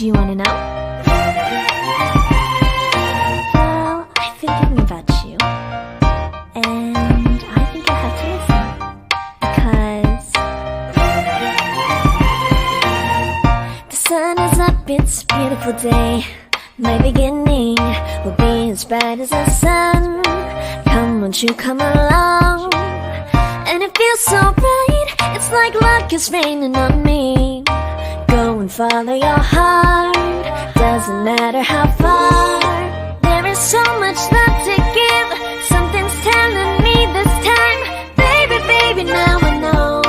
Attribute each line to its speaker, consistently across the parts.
Speaker 1: Do you want to know? Well, I've been thinking about you, and I think I have to listen, because the sun is up, it's a beautiful day. My beginning will be as bright as the sun. Come, won't you come along? And it feels so bright, it's like luck is raining on me. Go and follow your heart, doesn't matter how far. There is so much love to give, something's telling me this time. Baby, baby, now I know.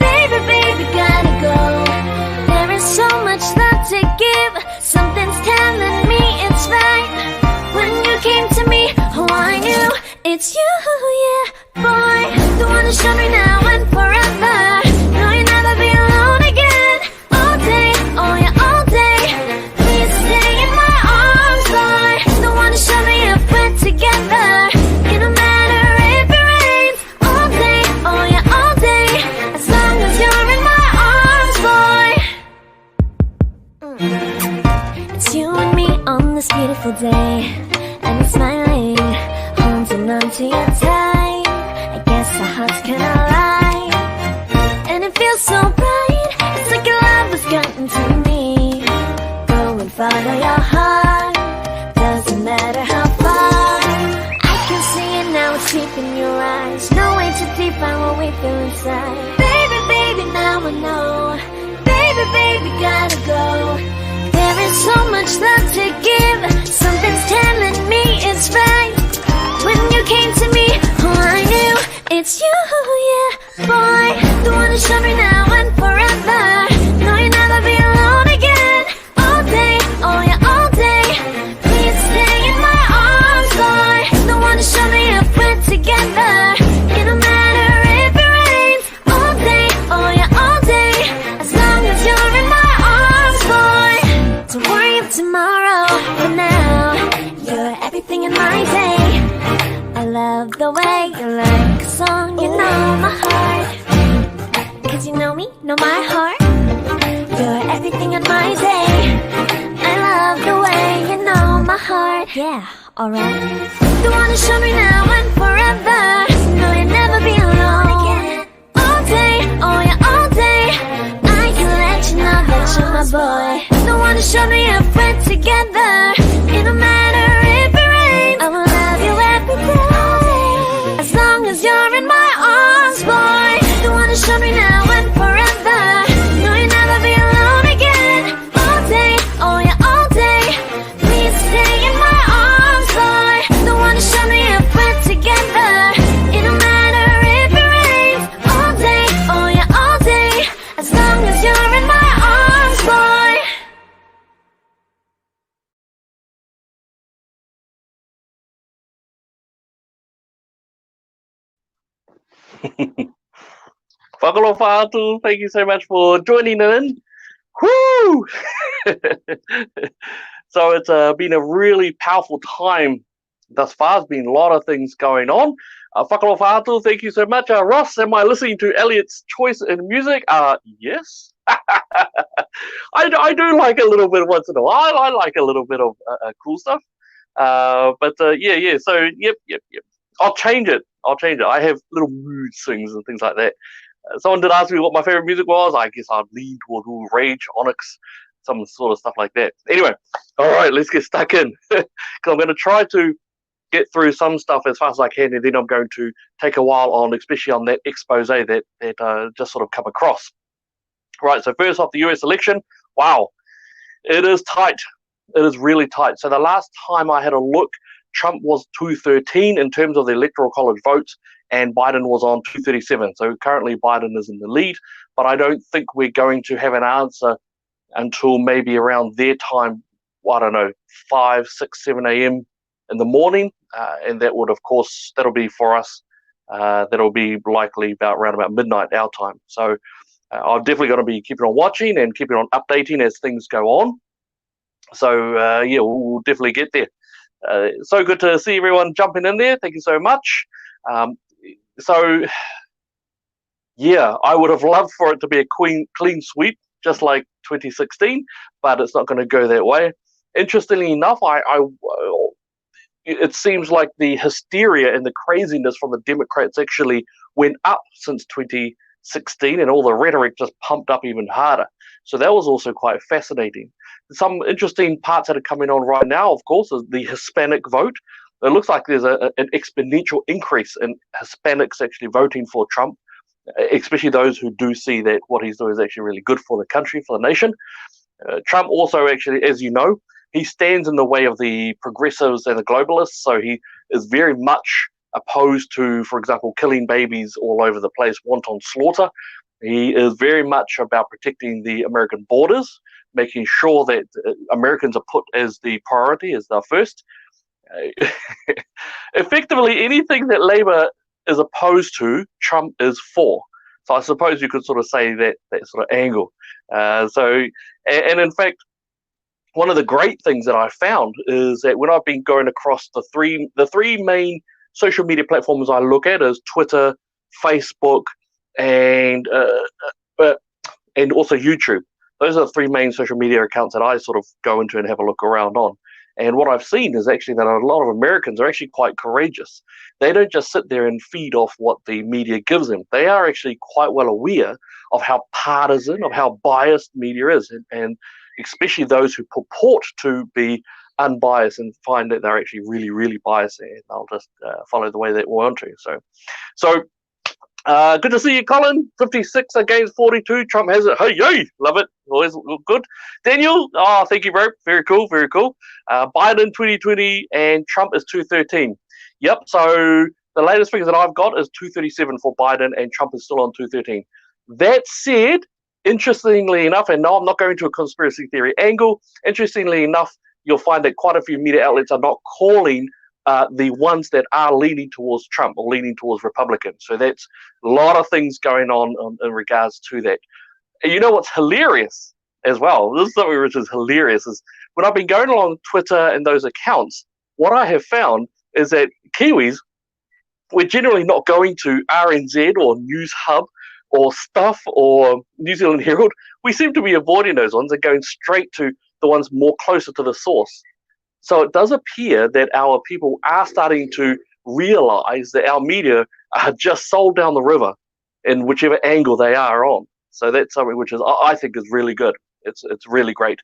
Speaker 1: Baby, baby, gotta go. There is so much love to give, something's telling me it's right. When you came to me, oh I knew it's you, yeah, boy. The one to show me now and forever. No, you'll never be alone again. All day, oh yeah, all day. Please stay in my arms, boy. The one to show me if we're together. It don't matter if it rains. All day, oh yeah, all day. As long as you're in my arms, boy. It's you and me on this beautiful day, and it's smiling, holding on to your tight. I guess our hearts cannot lie, and it feels so bright. It's like your love has gotten to me. Go and follow your heart, doesn't matter how far. I can see it now, it's deep in your eyes. No way to define what we feel inside. Baby, baby, now I know. Baby, baby, gotta go. There is so much love to give, something's telling me it's right. When you came to me, oh I knew it's you, yeah, boy. The one to show me now and forever. No, you'll never be alone again. All day, oh yeah, all day. Please stay in my arms, boy. The one to show me if we're together. It don't matter if it rains. All day, oh yeah, all day. As long as you're in my arms, boy. Don't worry of tomorrow, for now you're everything in my day. I love the way you like a song, you know my heart. Cause you know me, know my heart. You're everything in my day. I love the way you know my heart. Yeah, alright. The one to show me now and forever. No, you'll never be alone again. All day, oh yeah, all day. I can let you know that you're my boy. The one to show me if we're together. It don't matter if it rains. I will love you every day. As long as you're in my arms, boy. The one to show me now and forever. No, you'll never be alone again. All day, oh yeah, all day. Please stay in my arms, boy. The one to show me if we're together. It don't matter if it rains. All day, oh yeah, all day. As long as you're in my arms, boy.
Speaker 2: Fakalo Fatu, thank you so much for joining in. Woo! So it's been a really powerful time thus far. There's been a lot of things going on. Fakalo Fatu, thank you so much. Ross, am I listening to Elliot's choice in music? Yes. I do like a little bit once in a while. I like a little bit of cool stuff. But yeah. So yep. I'll change it. I have little mood swings and things like that. Someone did ask me what my favorite music was. I guess I'd lean toward Rage, Onyx, some sort of stuff like that. Anyway, all right, let's get stuck in. Because I'm going to try to get through some stuff as fast as I can, and then I'm going to take a while on, especially on that expose that just sort of come across. Right, so first off, the US election. Wow, it is tight. It is really tight. So the last time I had a look, Trump was 213 in terms of the Electoral College votes, and Biden was on 237. So currently Biden is in the lead, but I don't think we're going to have an answer until maybe around their time, I don't know, 5, 6, 7 a.m. in the morning. And that would, of course, that'll be for us. That'll be likely around about midnight our time. So I'm definitely going to be keeping on watching and keeping on updating as things go on. So yeah, we'll definitely get there. So good to see everyone jumping in there. Thank you so much. So yeah, I would have loved for it to be a clean sweep. just like 2016, but it's not going to go that way. Interestingly enough, it seems like the hysteria and the craziness from the Democrats actually went up since 2016, and all the rhetoric just pumped up even harder. So that was also quite fascinating. Some interesting parts that are coming on right now, of course, is the Hispanic vote. It looks like there's an exponential increase in Hispanics actually voting for Trump, especially those who do see that what he's doing is actually really good for the country, for the nation. Trump also actually, as you know, he stands in the way of the progressives and the globalists, so he is very much opposed to, for example, killing babies all over the place, wanton slaughter. He is very much about protecting the American borders, making sure that Americans are put as the priority, as their first. Effectively, anything that Labour is opposed to, Trump is for. So I suppose you could sort of say that sort of angle. And in fact, one of the great things that I found is that when I've been going across the three main social media platforms I look at is Twitter, Facebook, and also YouTube. Those are the three main social media accounts that I sort of go into and have a look around on. And what I've seen is actually that a lot of Americans are actually quite courageous. They don't just sit there and feed off what the media gives them. They are actually quite well aware of how partisan, of how biased media is, and especially those who purport to be unbiased and find that they're actually really, really biased, and they'll just follow the way they want to. So good to see you, Colin. 56 against 42. Trump has it. Hey, yay! Love it. Always look good. Daniel, thank you, bro. Very cool, very cool. Biden 2020 and Trump is 213. Yep, so the latest figures that I've got is 237 for Biden and Trump is still on 213. That said, interestingly enough, and no, I'm not going to a conspiracy theory angle, interestingly enough, you'll find that quite a few media outlets are not calling the ones that are leaning towards Trump or leaning towards Republicans. So that's a lot of things going on in regards to that. And you know what's hilarious as well? This is something which is hilarious. Is when I've been going along Twitter and those accounts, what I have found is that Kiwis, we're generally not going to RNZ or News Hub or Stuff or New Zealand Herald. We seem to be avoiding those ones and going straight to the ones more closer to the source. So it does appear that our people are starting to realize that our media are just sold down the river in whichever angle they are on. So that's something which is, I think, is really good. It's really great.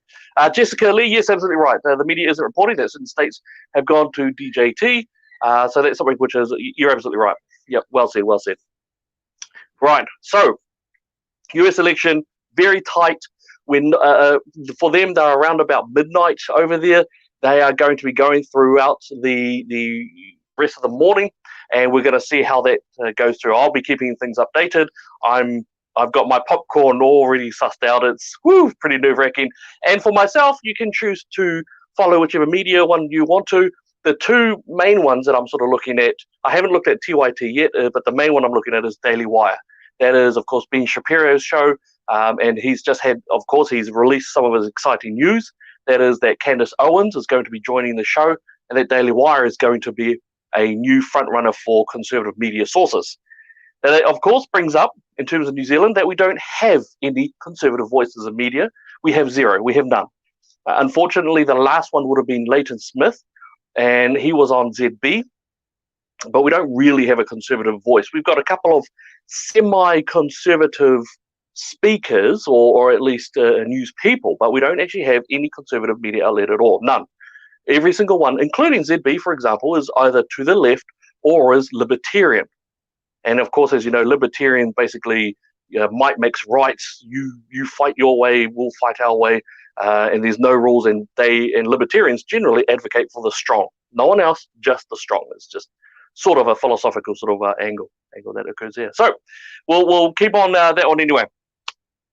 Speaker 2: Jessica Lee, yes, absolutely right. The media isn't reporting that certain states have gone to DJT. So that's something which is, you're absolutely right. Yep, well said, well said. Right, so US election, very tight. When for them, they're around about midnight over there. They are going to be going throughout the rest of the morning, and we're going to see how that goes through. I'll be keeping things updated. I've got my popcorn already sussed out. It's pretty nerve-wracking. And for myself, you can choose to follow whichever media one you want to. The two main ones that I'm sort of looking at, I haven't looked at TYT yet, but the main one I'm looking at is Daily Wire. That is, of course, Ben Shapiro's show, and he's just had, of course, he's released some of his exciting news. That is that Candace Owens is going to be joining the show, and that Daily Wire is going to be a new frontrunner for conservative media sources. That, of course, brings up, in terms of New Zealand, that we don't have any conservative voices in media. We have zero. We have none. Unfortunately, the last one would have been Leighton Smith, and he was on ZB, but we don't really have a conservative voice. We've got a couple of semi-conservative speakers, or at least news people, but we don't actually have any conservative media outlet at all. None. Every single one, including ZB, for example, is either to the left or is libertarian. And of course, as you know, libertarian basically might makes rights. You fight your way, we'll fight our way, and there's no rules. And libertarians generally advocate for the strong. No one else, just the strong. It's just sort of a philosophical sort of angle that occurs there. So we'll keep on that one anyway.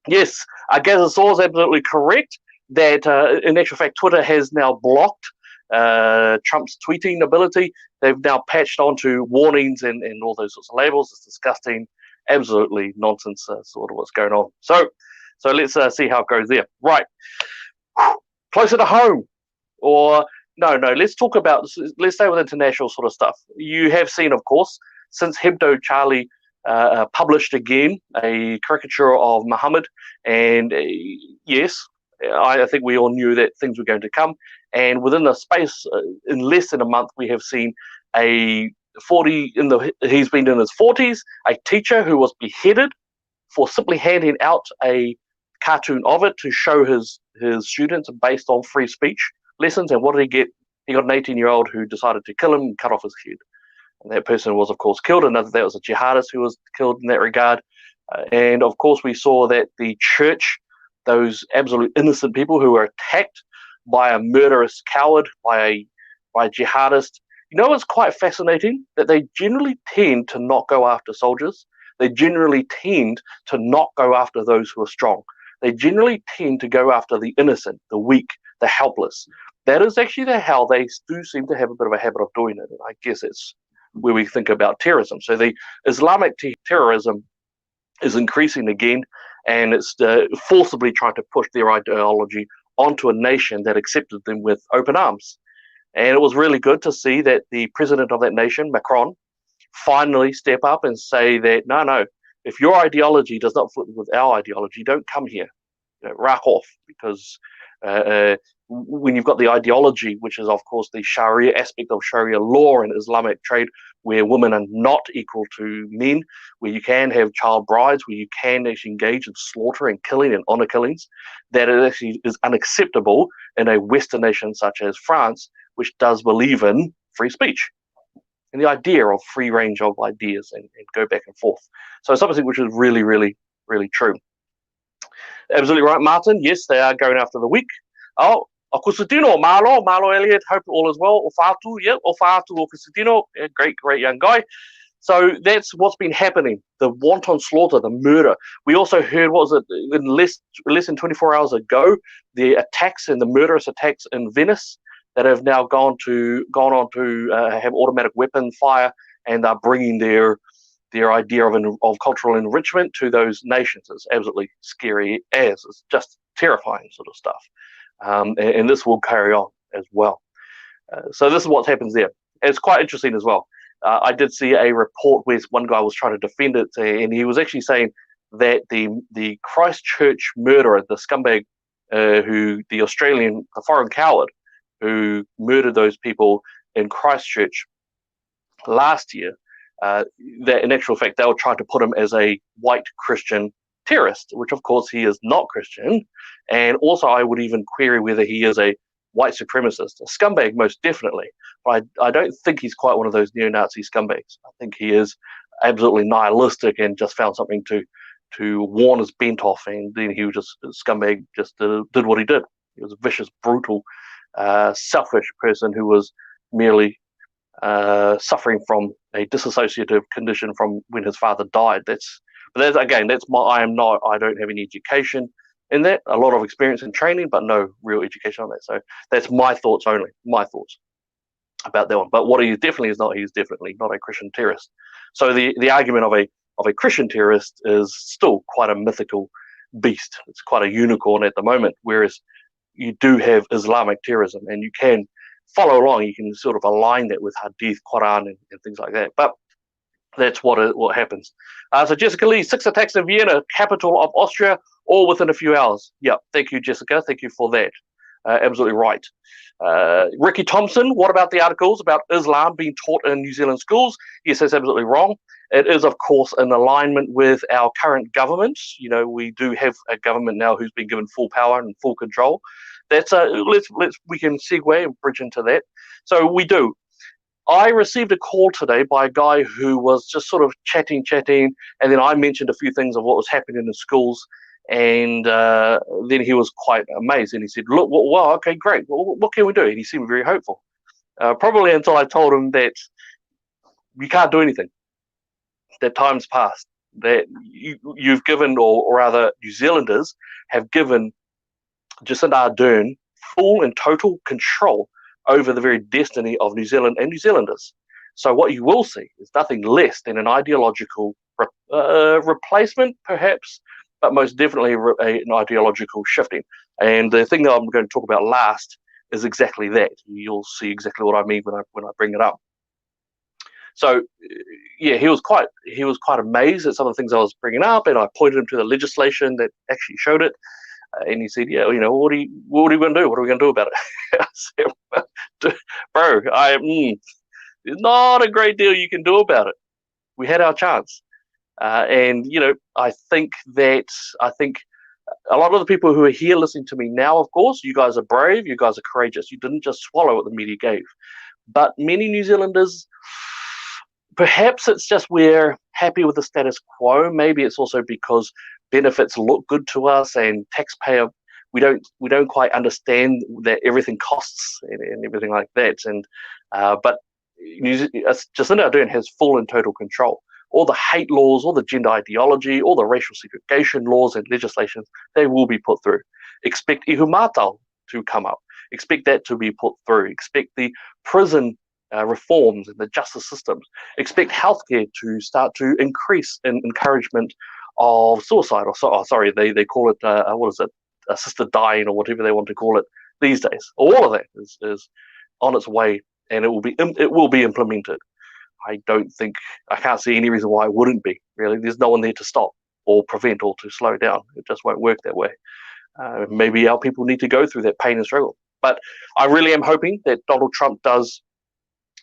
Speaker 2: Yes, Gazasaw is absolutely correct that in actual fact, Twitter has now blocked Trump's tweeting ability. They've now patched onto warnings and all those sorts of labels. It's disgusting, absolutely nonsense, sort of what's going on. So let's see how it goes there. Right, closer to home, or no, let's talk about, let's stay with international sort of stuff. You have seen, of course, since Hebdo Charlie published again a caricature of Muhammad, and yes, I think we all knew that things were going to come. And within the space, in less than a month, we have seen a 40 he's been in his 40s, a teacher who was beheaded for simply handing out a cartoon of it to show his students based on free speech lessons. And what did he get? He got an 18-year-old who decided to kill him and cut off his head. And that person was, of course, killed. Another that was a jihadist who was killed in that regard. And of course, we saw that the church, those absolute innocent people who were attacked by a murderous coward, by a jihadist. You know what's quite fascinating? That they generally tend to not go after soldiers. They generally tend to not go after those who are strong. They generally tend to go after the innocent, the weak, the helpless. That is actually how they do seem to have a bit of a habit of doing it. And I guess it's where we think about terrorism. So the Islamic terrorism is increasing again, and it's forcibly trying to push their ideology onto a nation that accepted them with open arms. And it was really good to see that the president of that nation, Macron, finally step up and say that, no, if your ideology does not fit with our ideology, don't come here. Rack off, because when you've got the ideology, which is, of course, the Sharia aspect of Sharia law and Islamic trade, where women are not equal to men, where you can have child brides, where you can actually engage in slaughter and killing and honor killings, that it actually is unacceptable in a Western nation such as France, which does believe in free speech and the idea of free range of ideas and go back and forth. So something which is really, really, really true. Absolutely right, Martin. Yes, they are going after the weak. Oh, o Cusatino, Marlo Elliot, hope all is well. Ofatu, yeah, Ofatu or Cusatino, yeah, great young guy. So that's what's been happening, the wanton slaughter, the murder. We also heard, what was it, in less than 24 hours ago, the attacks and the murderous attacks in Venice that have now gone on to have automatic weapon fire, and are bringing their idea of cultural enrichment to those nations. It's absolutely scary as. It's just terrifying sort of stuff. And this will carry on as well. So this is what happens there. It's quite interesting as well. I did see a report where one guy was trying to defend it, and he was actually saying that the Christchurch murderer, the scumbag, the foreign coward, who murdered those people in Christchurch last year, that in actual fact they were trying to put him as a white Christian terrorist, which of course he is not Christian. And also I would even query whether he is a white supremacist, a scumbag most definitely. But I don't think he's quite one of those neo-Nazi scumbags. I think he is absolutely nihilistic and just found something to warn his bent off, and then he was just a scumbag, just did what he did. He was a vicious, brutal, selfish person who was merely suffering from a dissociative condition from when his father died. I don't have any education in that, a lot of experience and training, but no real education on that. So that's my thoughts only, my thoughts about that one. But what he definitely is not, he's definitely not a Christian terrorist. So the argument of a Christian terrorist is still quite a mythical beast. It's quite a unicorn at the moment, whereas you do have Islamic terrorism, and you can follow along. You can sort of align that with Hadith, Quran, and things like that. But that's what happens. So Jessica Lee, 6 attacks in Vienna, capital of Austria, all within a few hours. Yeah, thank you, Jessica. Thank you for that. Absolutely right. Ricky Thompson, what about the articles about Islam being taught in New Zealand schools? Yes, that's absolutely wrong. It is, of course, in alignment with our current government. You know, we do have a government now who's been given full power and full control. That's we can segue and bridge into that. So we do. I received a call today by a guy who was just sort of chatting, and then I mentioned a few things of what was happening in the schools, and then he was quite amazed, and he said, "Look, well, okay, great. Well, what can we do?" And he seemed very hopeful. Probably until I told him that you can't do anything. That time's passed. That you've given, or rather, New Zealanders have given Jacinda Ardern full and total control over the very destiny of New Zealand and New Zealanders. So what you will see is nothing less than an ideological replacement, perhaps, but most definitely an ideological shifting. And the thing that I'm going to talk about last is exactly that. You'll see exactly what I mean when I bring it up. So yeah, he was quite amazed at some of the things I was bringing up, and I pointed him to the legislation that actually showed it. And he said, "Yeah, what are you going to do? What are we going to do about it?" I said, "Bro, there's not a great deal you can do about it. We had our chance." And I think a lot of the people who are here listening to me now, of course, you guys are brave, you guys are courageous. You didn't just swallow what the media gave. But many New Zealanders, perhaps it's just we're happy with the status quo. Maybe it's also because benefits look good to us, and taxpayer, we don't quite understand that everything costs and everything like that. And but Jacinda Ardern has full and total control. All the hate laws, all the gender ideology, all the racial segregation laws and legislations, they will be put through. Expect ihumātao to come up. Expect that to be put through. Expect the prison reforms and the justice systems. Expect healthcare to start to increase in encouragement of suicide, they call it what is it, assisted dying, or whatever they want to call it these days. All of that is on its way, and it will be implemented. I can't see any reason why it wouldn't be. Really, there's no one there to stop or prevent or to slow down. It just won't work that way. Maybe our people need to go through that pain and struggle. But I really am hoping that Donald Trump does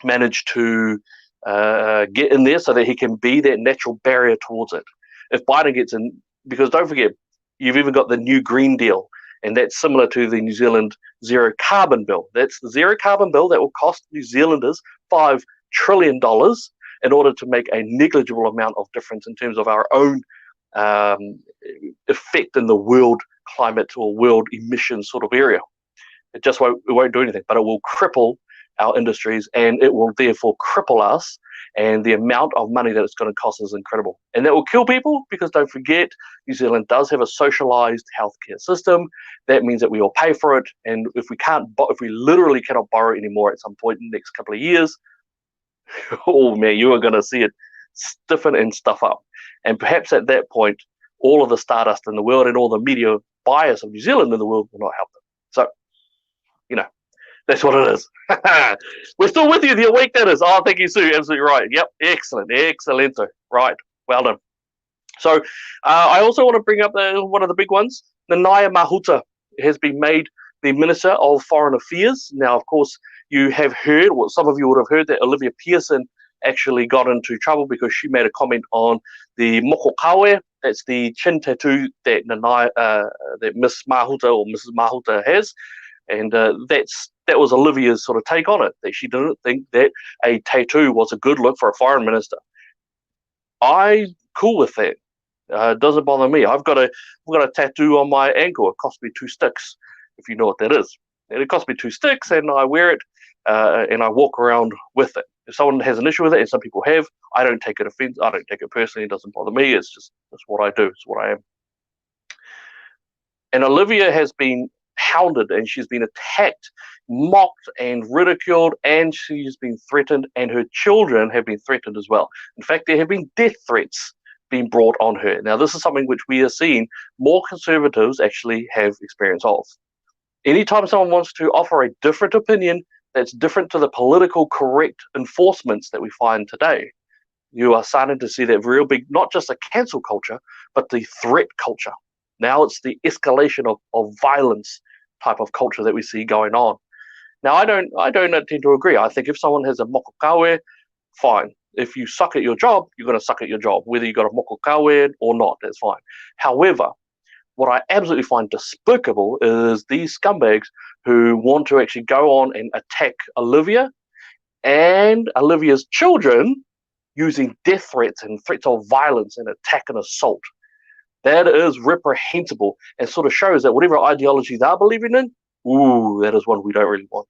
Speaker 2: manage to get in there so that he can be that natural barrier towards it. If Biden gets in, because don't forget, you've even got the new Green Deal, and that's similar to the New Zealand zero carbon bill. That's the zero carbon bill that will cost New Zealanders $5 trillion in order to make a negligible amount of difference in terms of our own effect in the world climate or world emissions sort of area. It won't do anything, but it will cripple our industries, and it will therefore cripple us, and the amount of money that it's going to cost is incredible. And that will kill people, because don't forget, New Zealand does have a socialized healthcare system. That means that we all pay for it, and if we literally cannot borrow anymore at some point in the next couple of years, oh man, you are going to see it stiffen and stuff up. And perhaps at that point, all of the stardust in the world and all the media bias of New Zealand in the world will not help them. So, that's what it is. We're still with you, the awake that is. Oh, thank you, Sue. Absolutely right. Yep, excellent, excellent. Right, well done. So, I also want to bring up one of the big ones. Nanaia Mahuta has been made the Minister of Foreign Affairs. Now, of course, you have heard, well, some of you would have heard, that Olivia Pearson actually got into trouble because she made a comment on the moko kawe. That's the chin tattoo that that Miss Mahuta or Mrs. Mahuta has. And that was Olivia's sort of take on it, that she didn't think that a tattoo was a good look for a foreign minister. I'm cool with that. It doesn't bother me. I've got a tattoo on my ankle. It cost me 2 sticks, if you know what that is. And it cost me 2 sticks, and I wear it, and I walk around with it. If someone has an issue with it, and some people have, I don't take it offense. I don't take it personally. It doesn't bother me. It's what I do. It's what I am. And Olivia has been hounded, and she's been attacked, mocked, and ridiculed, and she's been threatened, and her children have been threatened as well. In fact, there have been death threats being brought on her. Now, this is something which we are seeing more conservatives actually have experience of. Anytime someone wants to offer a different opinion that's different to the political correct enforcements that we find today, you are starting to see that real big, not just a cancel culture, but the threat culture. Now it's the escalation of violence type of culture that we see going on. Now, I don't tend to agree. I think if someone has a moko kawe, fine. If you suck at your job, you're going to suck at your job, whether you got a moko kawe or not. That's fine. However, what I absolutely find despicable is these scumbags who want to actually go on and attack Olivia and Olivia's children using death threats and threats of violence and attack and assault. That is reprehensible, and sort of shows that whatever ideology they're believing in, that is one we don't really want.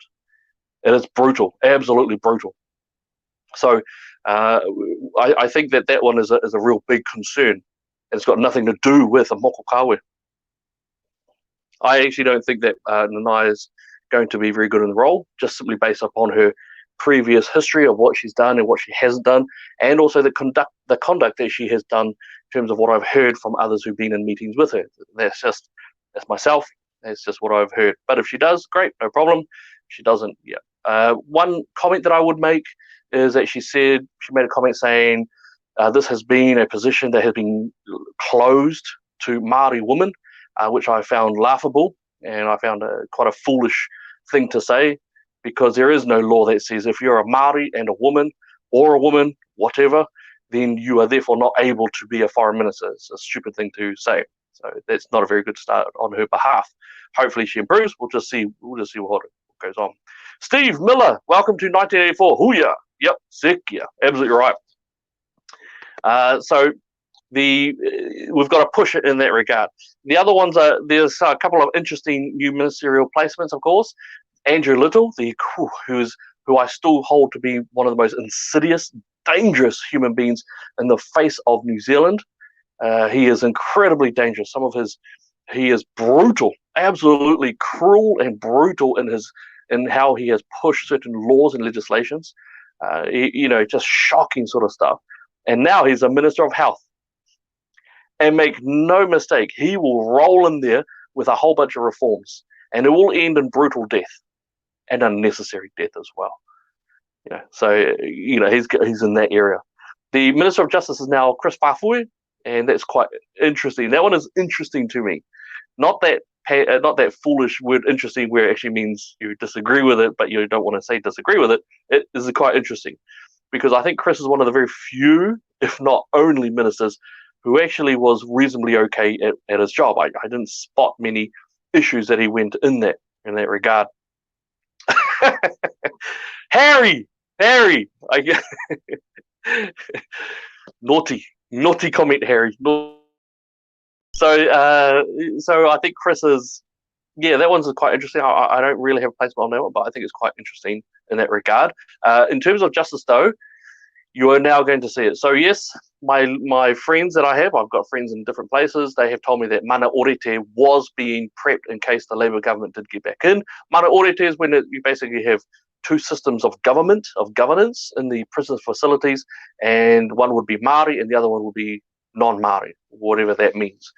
Speaker 2: It is brutal, absolutely brutal. So I think that one is a real big concern, and it's got nothing to do with a moko kawe. I actually don't think that Nanaia is going to be very good in the role, just simply based upon her previous history of what she's done and what she hasn't done, and also the conduct that she has done in terms of what I've heard from others who've been in meetings with her. That's myself. That's just what I've heard. But if she does, great, no problem. If she doesn't, yeah. One comment that I would make is that she made a comment saying this has been a position that has been closed to Māori women, which I found laughable, and I found quite a foolish thing to say, because there is no law that says if you're a Māori and a woman, or a woman, whatever, then you are therefore not able to be a foreign minister. It's a stupid thing to say. So that's not a very good start on her behalf. Hopefully she improves. We'll just see what goes on. Steve Miller, welcome to 1984. Hooyah. Yep, sick. Yeah, absolutely right. So we've got to push it in that regard. The other ones are, there's a couple of interesting new ministerial placements, of course. Andrew Little, who I still hold to be one of the most insidious, dangerous human beings in the face of New Zealand. He is incredibly dangerous. He is brutal, absolutely cruel and brutal in how he has pushed certain laws and legislations. Just shocking sort of stuff. And now he's a Minister of Health. And make no mistake, he will roll in there with a whole bunch of reforms, and it will end in brutal death and unnecessary death as well. So he's in that area. The Minister of Justice is now Chris Pafui, and that's quite interesting. That one is interesting to me. Not that foolish word interesting where it actually means you disagree with it, but you don't want to say disagree with it. It is quite interesting, because I think Chris is one of the very few, if not only, ministers who actually was reasonably okay at his job. I didn't spot many issues that he went in that regard. Harry, naughty comment, Harry. So I think Chris is, that one's quite interesting. I don't really have a placement on that one, but I think it's quite interesting in that regard. In terms of justice, though, you are now going to see it. So yes, my friends that I've got friends in different places. They have told me that mana orete was being prepped in case the Labour government did get back in. Mana orete is when you basically have two systems of governance in the prison facilities, and one would be Māori and the other one would be non-Māori, whatever that means.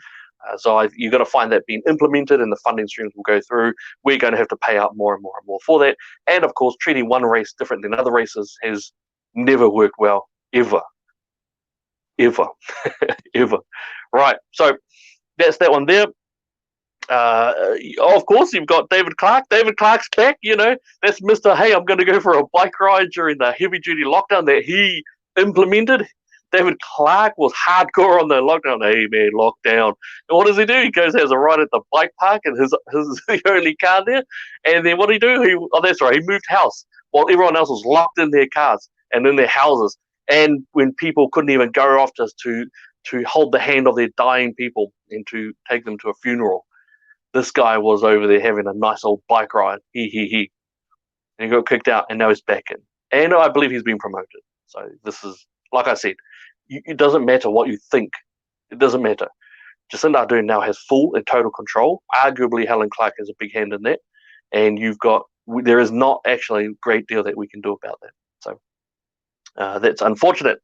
Speaker 2: So you're going to find that being implemented, and the funding streams will go through. We're going to have to pay out more and more and more for that. And of course, treating one race different than other races has never worked well, ever. Ever. Right, so that's that one there. Of course, you've got David Clark. David Clark's back, that's Mr. Hey, I'm going to go for a bike ride during the heavy-duty lockdown that he implemented. David Clark was hardcore on the lockdown. Hey, man, lockdown. And what does he do? He goes, has a ride at the bike park, and his the only car there. And then what did he do? He moved house while everyone else was locked in their cars and in their houses. And when people couldn't even go off just to hold the hand of their dying people and to take them to a funeral, this guy was over there having a nice old bike ride. He. And he got kicked out, and now he's back in. And I believe he's been promoted. So this is, like I said, it doesn't matter what you think. It doesn't matter. Jacinda Ardern now has full and total control. Arguably, Helen Clark has a big hand in that. And there is not actually a great deal that we can do about that. So that's unfortunate.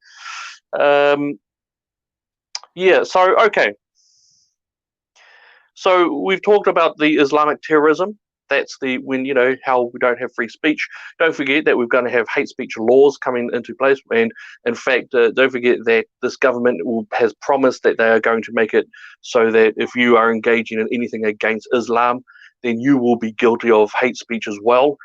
Speaker 2: Okay. So we've talked about the Islamic terrorism. That's how we don't have free speech. Don't forget that we're going to have hate speech laws coming into place. And in fact, don't forget that this government has promised that they are going to make it so that if you are engaging in anything against Islam, then you will be guilty of hate speech as well.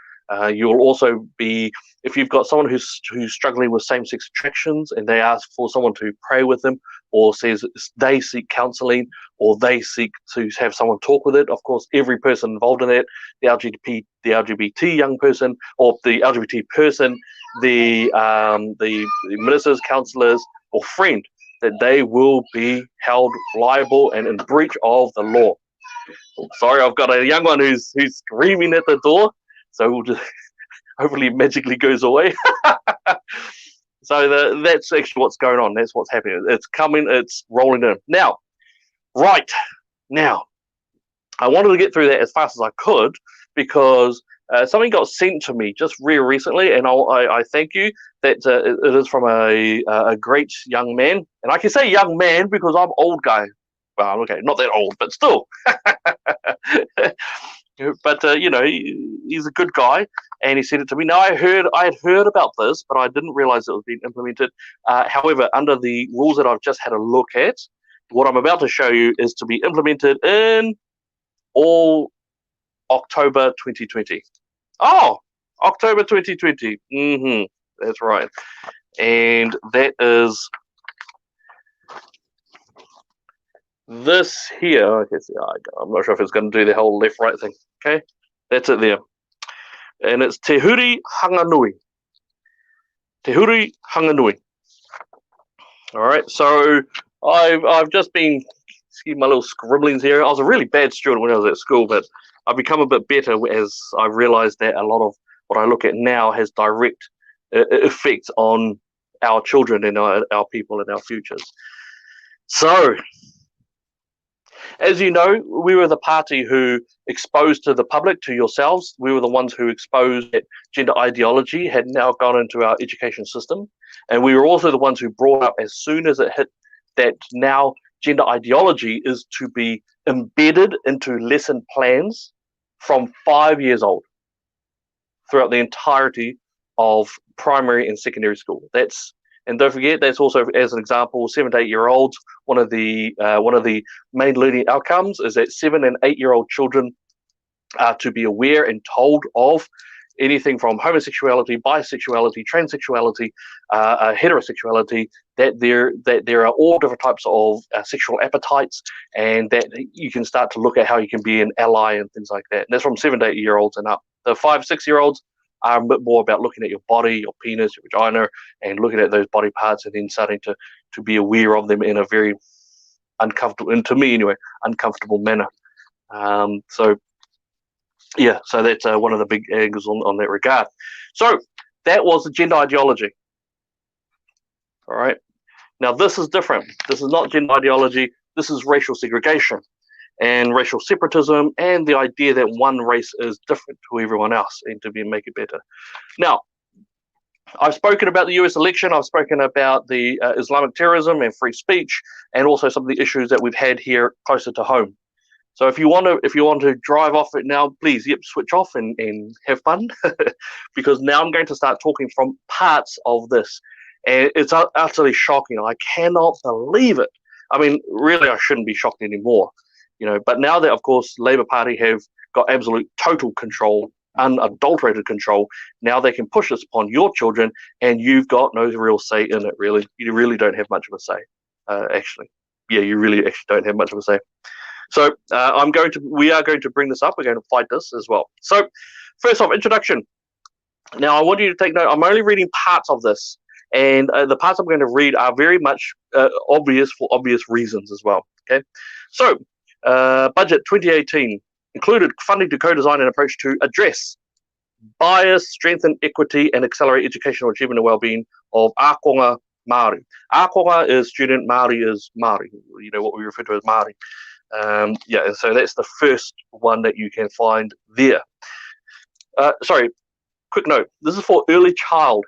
Speaker 2: You'll also be, if you've got someone who's struggling with same-sex attractions and they ask for someone to pray with them, or says they seek counselling, or they seek to have someone talk with it. Of course, every person involved in that, the LGBT young person, or the LGBT person, the ministers, counsellors, or friend, that they will be held liable and in breach of the law. Sorry, I've got a young one who's screaming at the door. So we'll just hopefully it magically goes away. So that's actually what's going on. That's what's happening. It's coming. It's rolling in. Now, I wanted to get through that as fast as I could because something got sent to me just very recently, and I thank you. That it is from a great young man, and I can say young man because I'm old guy. Well, okay, not that old, but still. But he's a good guy, and he sent it to me. Now I had heard about this, but I didn't realize it was being implemented. However, under the rules that I've just had a look at, what I'm about to show you is to be implemented in all October 2020. Oh, October 2020. That's right, and that is this here. Okay, see, I'm not sure if it's going to do the whole left-right thing. Okay, that's it there. And it's Te Huri Hanganui. Te Huri Hanganui. All right, so I've just been, excuse my little scribblings here. I was a really bad student when I was at school, but I've become a bit better as I realised that a lot of what I look at now has direct effect on our children and our people and our futures. So, as you know, we were the party who exposed to the public, to yourselves, we were the ones who exposed that gender ideology had now gone into our education system. And we were also the ones who brought up, as soon as it hit, that now gender ideology is to be embedded into lesson plans from 5 years old throughout the entirety of primary and secondary school. And don't forget, that's also, as an example, 7 to 8 year olds. One of the main learning outcomes is that 7 and 8 year old children are to be aware and told of anything from homosexuality, bisexuality, transsexuality, heterosexuality. That there are all different types of sexual appetites, and that you can start to look at how you can be an ally and things like that. And that's from 7 to 8 year olds and up. The 5, 6 year olds are a bit more about looking at your body, your penis, your vagina, and looking at those body parts, and then starting to be aware of them in a very uncomfortable, and to me anyway, uncomfortable manner. So that's one of the big angles on that regard. So that was the gender ideology. All right. Now this is different. This is not gender ideology. This is racial segregation and racial separatism, and the idea that one race is different to everyone else and to make it better. Now, I've spoken about the US election. I've spoken about the Islamic terrorism and free speech, and also some of the issues that we've had here closer to home. So if you want to drive off it now, please, switch off and have fun, because now I'm going to start talking from parts of this, and it's utterly shocking. I cannot believe it. I mean, really, I shouldn't be shocked anymore. But now that, of course, Labour Party have got absolute total control, unadulterated control, now they can push this upon your children, and you've got no real say in it, really. You really don't have much of a say, actually. Yeah, you really actually don't have much of a say. So we are going to bring this up. We're going to fight this as well. So first off, introduction. Now, I want you to take note. I'm only reading parts of this, and the parts I'm going to read are very much obvious for obvious reasons as well. Okay, so budget 2018 included funding to co-design an approach to address bias, strengthen equity, and accelerate educational achievement and well-being of Ākonga Māori. Ākonga is student, Māori is Māori. What we refer to as Māori. And so that's the first one that you can find there. Sorry, quick note. This is for early child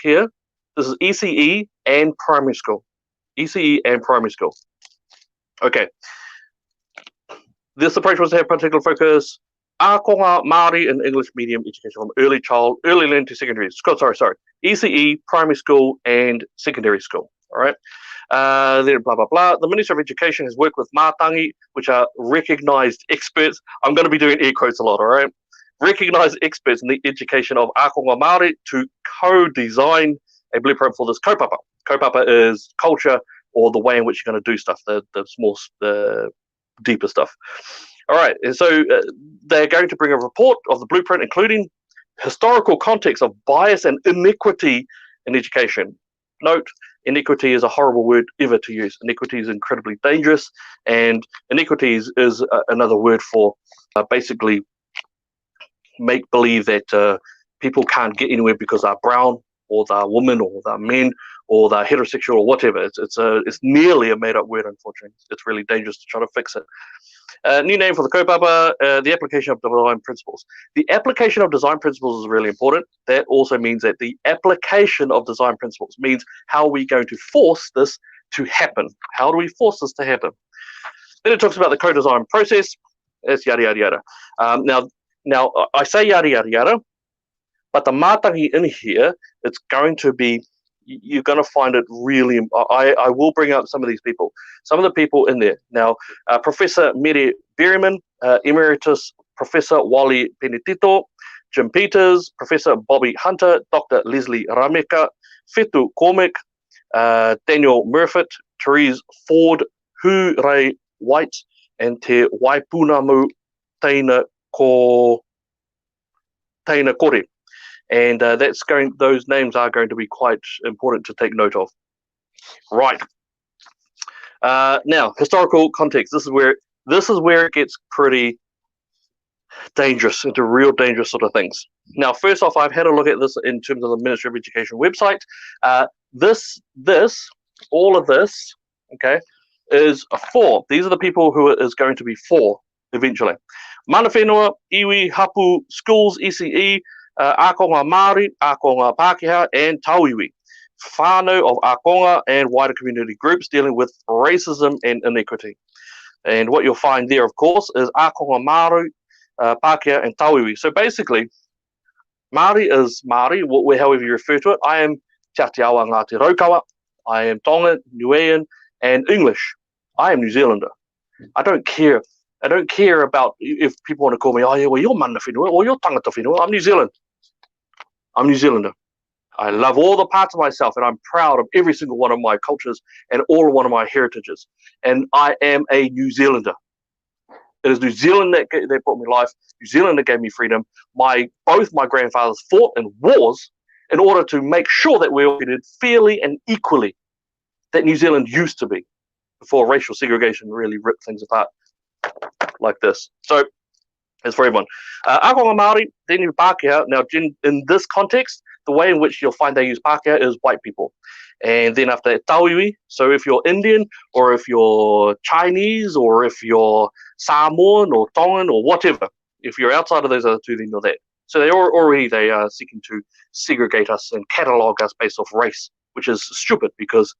Speaker 2: care. This is ECE and primary school. ECE and primary school. Okay. This approach was to have particular focus Ākonga Māori and English medium education from early learning to secondary school. Sorry. ECE, primary school, and secondary school. All right. Then blah, blah, blah. The Ministry of Education has worked with mātangi, which are recognised experts. I'm going to be doing air quotes a lot, all right? Recognised experts in the education of Ākonga Māori to co-design a blueprint for this kaupapa. Kaupapa is culture, or the way in which you're going to do stuff, the deeper stuff. All right, and so they're going to bring a report of the blueprint, including historical context of bias and inequity in education. Note, inequity is a horrible word ever to use. Inequity is incredibly dangerous, and inequity is another word for basically make believe that people can't get anywhere because they're brown, or they're women, or they're men, or they're heterosexual, or whatever. It's nearly a made-up word, unfortunately. It's really dangerous to try to fix it. New name for the kaupapa, the application of design principles. The application of design principles is really important. That also means that the application of design principles means how are we going to force this to happen? How do we force this to happen? Then it talks about the co-design process. It's yada yada yada. Now I say yada yada yada, but the matangi in here, it's going to be, you're going to find it really. I will bring up some of these people, some of the people in there. Now, Professor Mere Berryman, Emeritus Professor Wally Benedito, Jim Peters, Professor Bobby Hunter, Dr. Leslie Rameka, Fetu Cormick, Daniel Murfitt, Therese Ford, Hu Ray White, and Te Waipunamu Teina Kore. And those names are going to be quite important to take note of. Right. Now, historical context. This is where it gets pretty dangerous, into real dangerous sort of things. Now, first off, I've had a look at this in terms of the Ministry of Education website. All of this, okay, is for. These are the people who it is going to be for eventually. Mana whenua, iwi, hapu, schools, ECE, Akonga Māori, Akonga Pākehā, and Tauiwi. Whānau of Akonga and wider community groups dealing with racism and inequity. And what you'll find there, of course, is Akonga Māori, Pākehā, and Tauiwi. So basically, Māori is Māori, however you refer to it. I am Te Atiawa Ngāti Raukawa. I am Tongan, Niuean, and English. I am New Zealander. I don't care. I don't care about if people want to call me, oh yeah, well, you're mana whenua, or you're tangata whenua. I'm New Zealand. I'm New Zealander. I love all the parts of myself, and I'm proud of every single one of my cultures and all one of my heritages. And I am a New Zealander. It is New Zealand that brought me life. New Zealand that gave me freedom. Both my grandfathers fought in wars in order to make sure that we were treated fairly and equally that New Zealand used to be before racial segregation really ripped things apart like this. So it's for everyone. Akonga Māori, then you Pākehā. Now, in this context, the way in which you'll find they use Pākehā is white people. And then after that, Tauiwi. So if you're Indian, or if you're Chinese, or if you're Samoan, or Tongan, or whatever, if you're outside of those other two, then you're that. So they are seeking to segregate us and catalogue us based off race, which is stupid because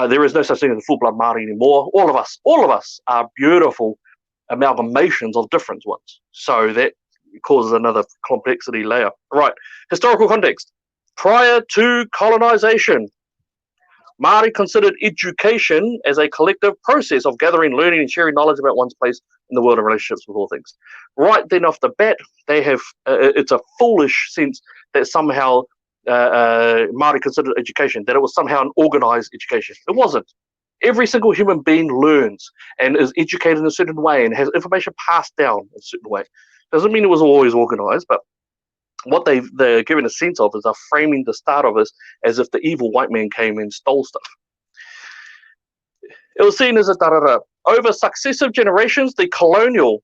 Speaker 2: there is no such thing as a full-blood Māori anymore. All of us are beautiful amalgamations of different ones. So that causes another complexity layer. Right, historical context. Prior to colonization, Māori considered education as a collective process of gathering, learning, and sharing knowledge about one's place in the world and relationships with all things. Right then off the bat, they have, it's a foolish sense that somehow Māori considered education, that it was somehow an organized education. It wasn't. Every single human being learns and is educated in a certain way and has information passed down in a certain way. Doesn't mean it was always organized, but what they're giving a sense of is they're framing the start of this as if the evil white man came and stole stuff. It was seen as a tarara. Over successive generations, the colonial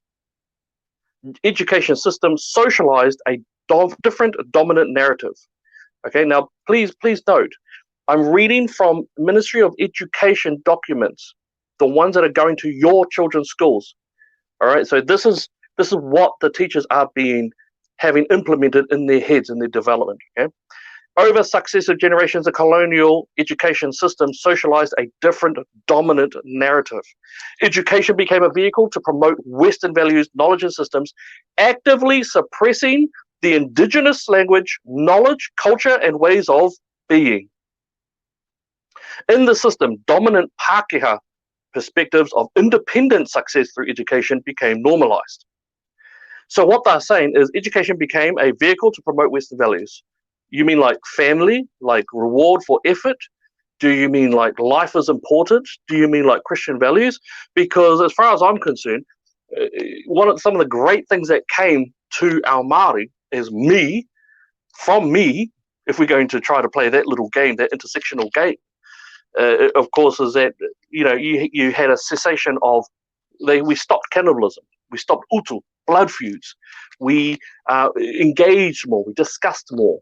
Speaker 2: education system socialized a different dominant narrative. Okay, now please note, I'm reading from Ministry of Education documents, the ones that are going to your children's schools. All right, so this is what the teachers are having implemented in their heads in their development. Okay, over successive generations, the colonial education system socialized a different dominant narrative. Education became a vehicle to promote Western values, knowledge, and systems, actively suppressing the indigenous language, knowledge, culture, and ways of being. In the system, dominant Pākehā perspectives of independent success through education became normalized. So what they're saying is education became a vehicle to promote Western values. You mean like family, like reward for effort? Do you mean like life is important? Do you mean like Christian values? Because as far as I'm concerned, some of the great things that came to our Māori is from me, if we're going to try to play that little game, that intersectional game, of course, is that, you had a cessation of, we stopped cannibalism, we stopped utu, blood feuds, we engaged more, we discussed more.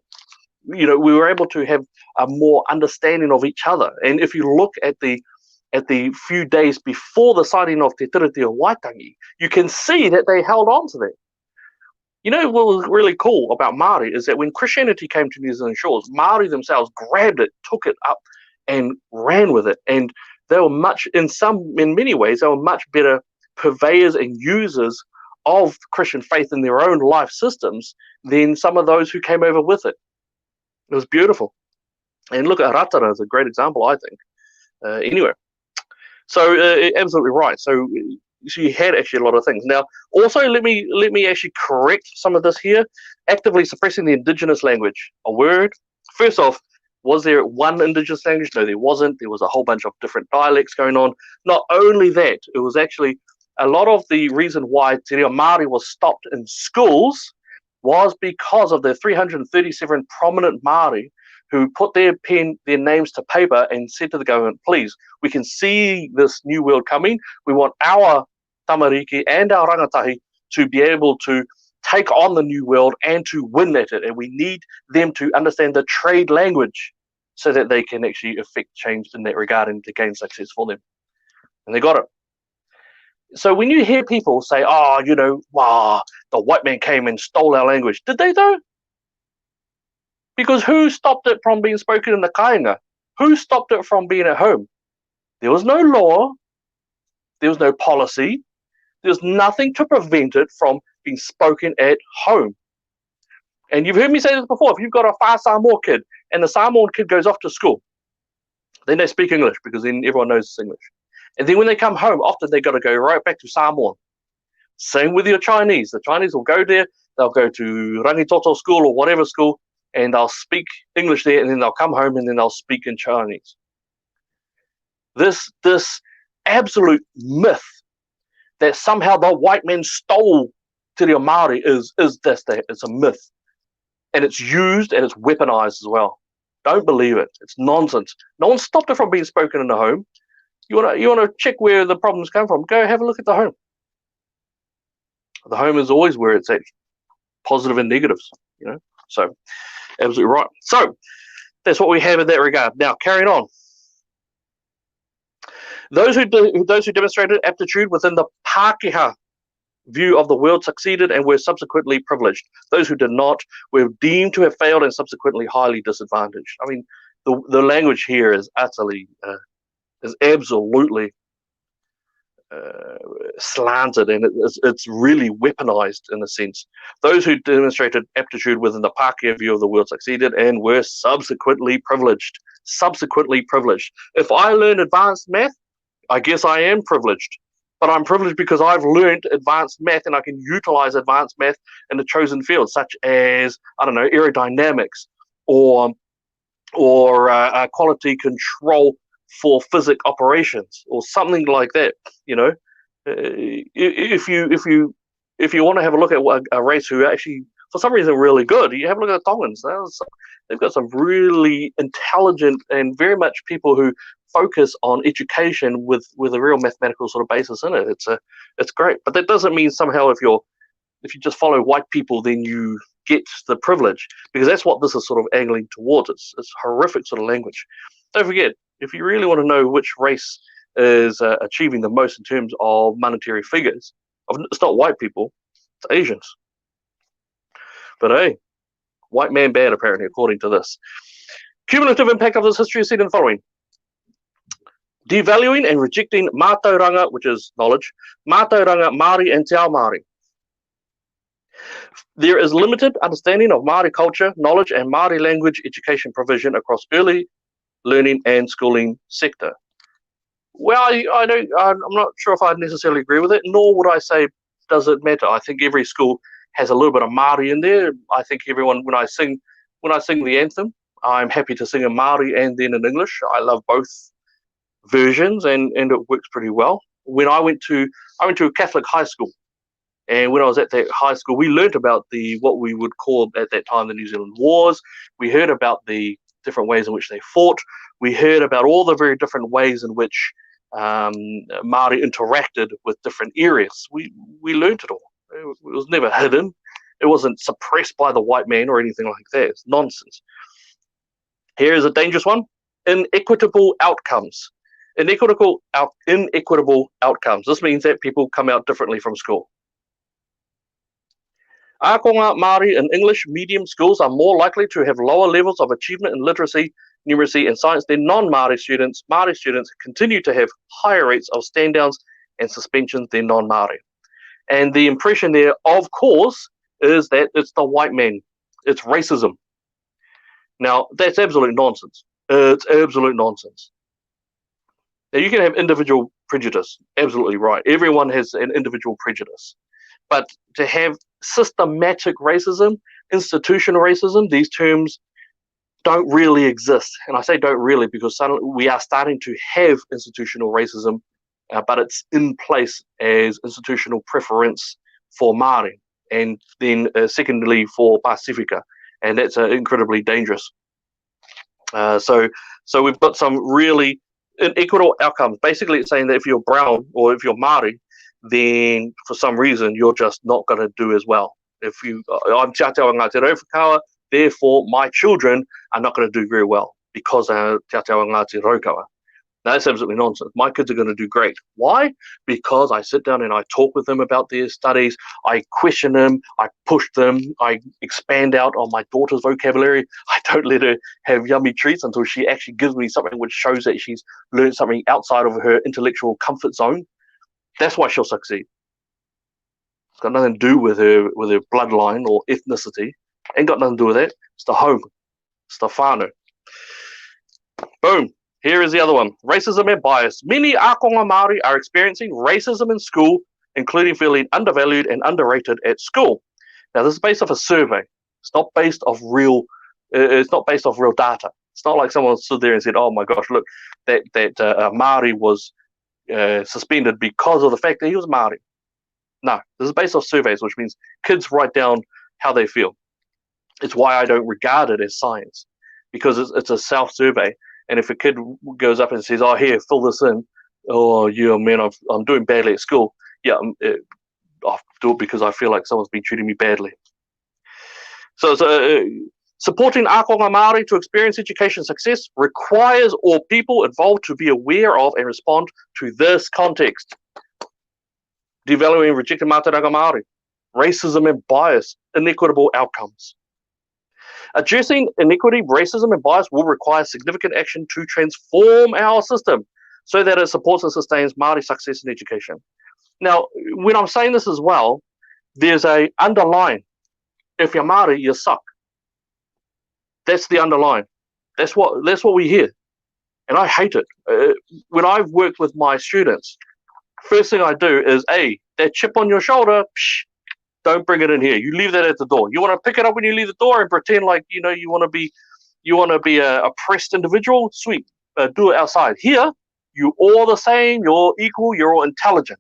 Speaker 2: We were able to have a more understanding of each other. And if you look at the few days before the signing of Te Tiriti o Waitangi, you can see that they held on to that. What was really cool about Māori is that when Christianity came to New Zealand shores, Māori themselves grabbed it, took it up, and ran with it. And they were in many ways, they were much better purveyors and users of Christian faith in their own life systems than some of those who came over with it. It was beautiful. And look at Ratana as a great example, I think. Anyway, so absolutely right. So she had actually a lot of things. Now, also let me actually correct some of this here. Actively suppressing the indigenous language. A word. First off, was there one indigenous language? No, there wasn't. There was a whole bunch of different dialects going on. Not only that, it was actually a lot of the reason why Te Reo Māori was stopped in schools was because of the 337 prominent Māori who put their names to paper and said to the government, please, we can see this new world coming. We want our tamariki and our rangatahi to be able to take on the new world and to win at it. And we need them to understand the trade language so that they can actually effect change in that regard and to gain success for them. And they got it. So when you hear people say, oh, wow, the white man came and stole our language. Did they though? Because who stopped it from being spoken in the kāinga? Who stopped it from being at home? There was no law. There was no policy. There was nothing to prevent it from being spoken at home. And you've heard me say this before. If you've got a far Samoa kid and the Samoan kid goes off to school, then they speak English because then everyone knows it's English. And then when they come home, often they got to go right back to Samoan. Same with your Chinese. The Chinese will go there. They'll go to Rangitoto school or whatever school, and they'll speak English there, and then they'll come home and then they'll speak in Chinese. This absolute myth that somehow the white man stole Te Reo Māori is this. It's a myth. And it's used and it's weaponized as well. Don't believe it. It's nonsense. No one stopped it from being spoken in the home. You wanna check where the problems come from, go have a look at the home. The home is always where it's at, positive and negatives, So, absolutely right. So, that's what we have in that regard. Now, carrying on. Those who demonstrated aptitude within the Pākehā view of the world succeeded and were subsequently privileged. Those who did not were deemed to have failed and subsequently highly disadvantaged. I mean, the language here is utterly, is absolutely slanted, and it's really weaponized in a sense. Those who demonstrated aptitude within the Pākehā view of the world succeeded and were subsequently privileged. Subsequently privileged. If I learn advanced math, I guess I am privileged. But I'm privileged because I've learned advanced math and I can utilize advanced math in a chosen field, such as, I don't know, aerodynamics or quality control for physics operations or something like that. If you want to have a look at a race who actually for some reason really good, you have a look at the Tongans. They've got some really intelligent and very much people who focus on education with a real mathematical sort of basis in it. It's great, but that doesn't mean somehow if you just follow white people then you get the privilege, because that's what this is sort of angling towards. It's horrific sort of language. Don't forget, if you really want to know which race is achieving the most in terms of monetary figures, it's not white people, it's Asians. But hey, white man bad apparently, according to this. Cumulative impact of this history is seen in the following. Devaluing and rejecting mātauranga, which is knowledge, mātauranga Māori and te ao Māori. There is limited understanding of Māori culture, knowledge, and Māori language education provision across early learning and schooling sector. Well, I'm not sure if I necessarily agree with it, nor would I say does it matter. I think every school has a little bit of Māori in there. I think everyone, when I sing the anthem, I'm happy to sing in Māori and then in English. I love both versions, and it works pretty well. When I went to a Catholic high school, and when I was at that high school, we learnt about what we would call at that time the New Zealand Wars. We heard about the different ways in which they fought. We heard about all the very different ways in which Māori interacted with different areas. We learnt it all. It was never hidden. It wasn't suppressed by the white man or anything like that. It's nonsense. Here is a dangerous one. Inequitable outcomes. Inequitable outcomes. This means that people come out differently from school. Ākonga Māori in English medium schools are more likely to have lower levels of achievement in literacy, numeracy, and science than non-Māori students. Māori students continue to have higher rates of standdowns and suspensions than non-Māori. And the impression there, of course, is that it's the white man. It's racism. Now, that's absolute nonsense. It's absolute nonsense. Now, you can have individual prejudice. Absolutely right. Everyone has an individual prejudice. But to have systematic racism, institutional racism, these terms don't really exist. And I say don't really because suddenly we are starting to have institutional racism, but it's in place as institutional preference for Māori, and then secondly for Pacifica, and that's incredibly dangerous. So we've got some really inequitable outcomes. Basically, it's saying that if you're brown or if you're Māori, then for some reason you're just not going to do as well. If I'm Te Ateo Ngāti Rauwhakaua, therefore my children are not going to do very well because they're Te Ateo Ngāti Raukawa. Now, that's absolutely nonsense. My kids are going to do great. Why? Because I sit down and I talk with them about their studies. I question them. I push them. I expand out on my daughter's vocabulary. I don't let her have yummy treats until she actually gives me something which shows that she's learned something outside of her intellectual comfort zone. That's why she'll succeed. It's got nothing to do with her bloodline or ethnicity. Ain't got nothing to do with that. It's the home. It's the whānau. Boom. Here is the other one. Racism and bias. Many ākonga Māori are experiencing racism in school, including feeling undervalued and underrated at school. Now, this is based off a survey. It's not based off real. It's not based off real data. It's not like someone stood there and said, "Oh my gosh, look, that Māori was suspended because of the fact that he was Māori." No, this is based off surveys, which means kids write down how they feel. It's why I don't regard it as science, because it's a self-survey. And if a kid goes up and says, "Oh, here, fill this in," "Oh, yeah, man, I'm doing badly at school." Yeah, I'll do it because I feel like someone's been treating me badly. So supporting ākonga Māori to experience education success requires all people involved to be aware of and respond to this context. Devaluing and rejecting mātauranga Māori, racism and bias, inequitable outcomes. Addressing inequity, racism, and bias will require significant action to transform our system so that it supports and sustains Māori success in education. Now, when I'm saying this as well, there's a underline. If you're Māori, you suck. That's the underline. That's what we hear. And I hate it. When I've worked with my students, first thing I do is, that chip on your shoulder, don't bring it in here. You leave that at the door. You want to pick it up when you leave the door and pretend like you want to be a oppressed individual. Sweet, do it outside. Here, you all the same. You're equal. You're all intelligent.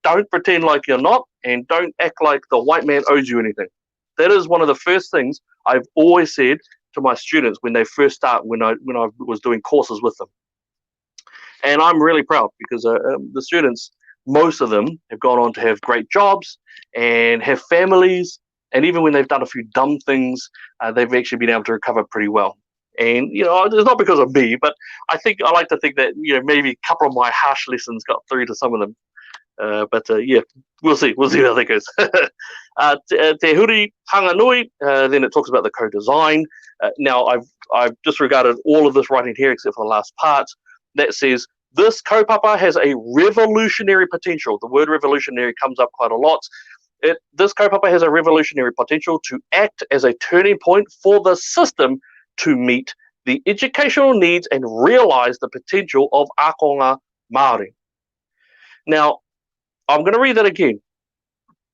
Speaker 2: Don't pretend like you're not, and don't act like the white man owes you anything. That is one of the first things I've always said to my students when they first start. When I was doing courses with them, and I'm really proud because the students, most of them, have gone on to have great jobs and have families, and even when they've done a few dumb things, they've actually been able to recover pretty well. And it's not because of me, but I like to think that maybe a couple of my harsh lessons got through to some of them. But we'll see how that goes. Te huri hanganui, then it talks about the co-design. Now I've disregarded all of this writing here except for the last part that says this kaupapa has a revolutionary potential. The word revolutionary comes up quite a lot. This kaupapa has a revolutionary potential to act as a turning point for the system to meet the educational needs and realize the potential of ākonga Māori. Now, I'm going to read that again.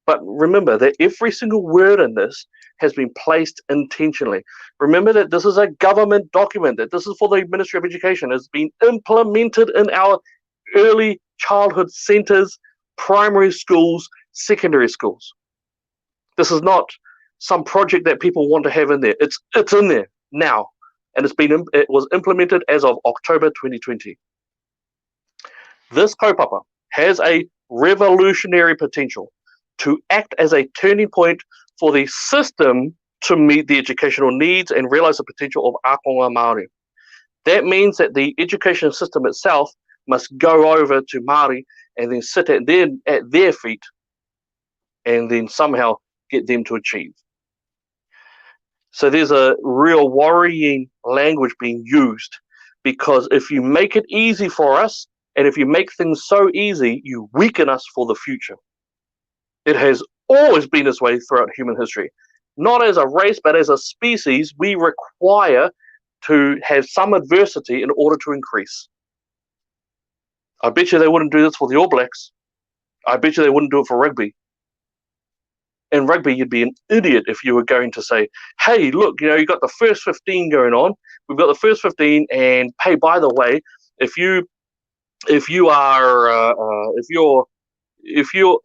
Speaker 2: But remember that every single word in this has been placed intentionally. Remember that this is a government document, that this is for the Ministry of Education. It's been implemented in our early childhood centres, primary schools, secondary schools. This is not some project that people want to have in there. It's in there now. And it was implemented as of October 2020. This kaupapa has a revolutionary potential to act as a turning point for the system to meet the educational needs and realize the potential of ākonga Māori. That means that the education system itself must go over to Māori and then sit at their feet and then somehow get them to achieve. So there's a real worrying language being used, because if you make it easy for us And if you make things so easy, you weaken us for the future. It has always been this way throughout human history. Not as a race, but as a species, we require to have some adversity in order to increase. I bet you they wouldn't do this for the All Blacks. I bet you they wouldn't do it for rugby. In rugby, you'd be an idiot if you were going to say, hey, look, you've got the first 15 going on. We've got the first 15, and hey, by the way, if you're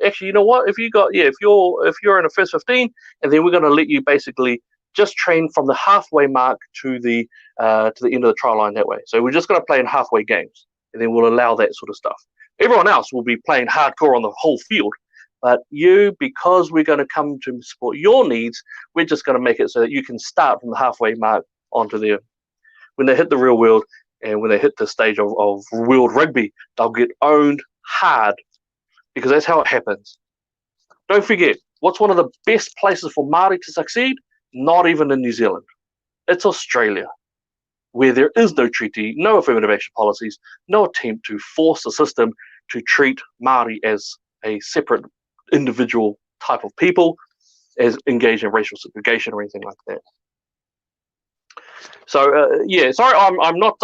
Speaker 2: actually, you know what, if you're in the first 15, and then we're going to let you basically just train from the halfway mark to the end of the try line that way. So we're just going to play in halfway games, and then we'll allow that sort of stuff. Everyone else will be playing hardcore on the whole field. But you, because we're going to come to support your needs, we're just going to make it so that you can start from the halfway mark onto there. When they hit the real world and when they hit the stage of world rugby, they'll get owned hard, because that's how it happens. Don't forget, what's one of the best places for Māori to succeed? Not even in New Zealand. It's Australia, where there is no treaty, no affirmative action policies, no attempt to force the system to treat Māori as a separate individual type of people, as engaged in racial segregation or anything like that. So sorry, I'm not.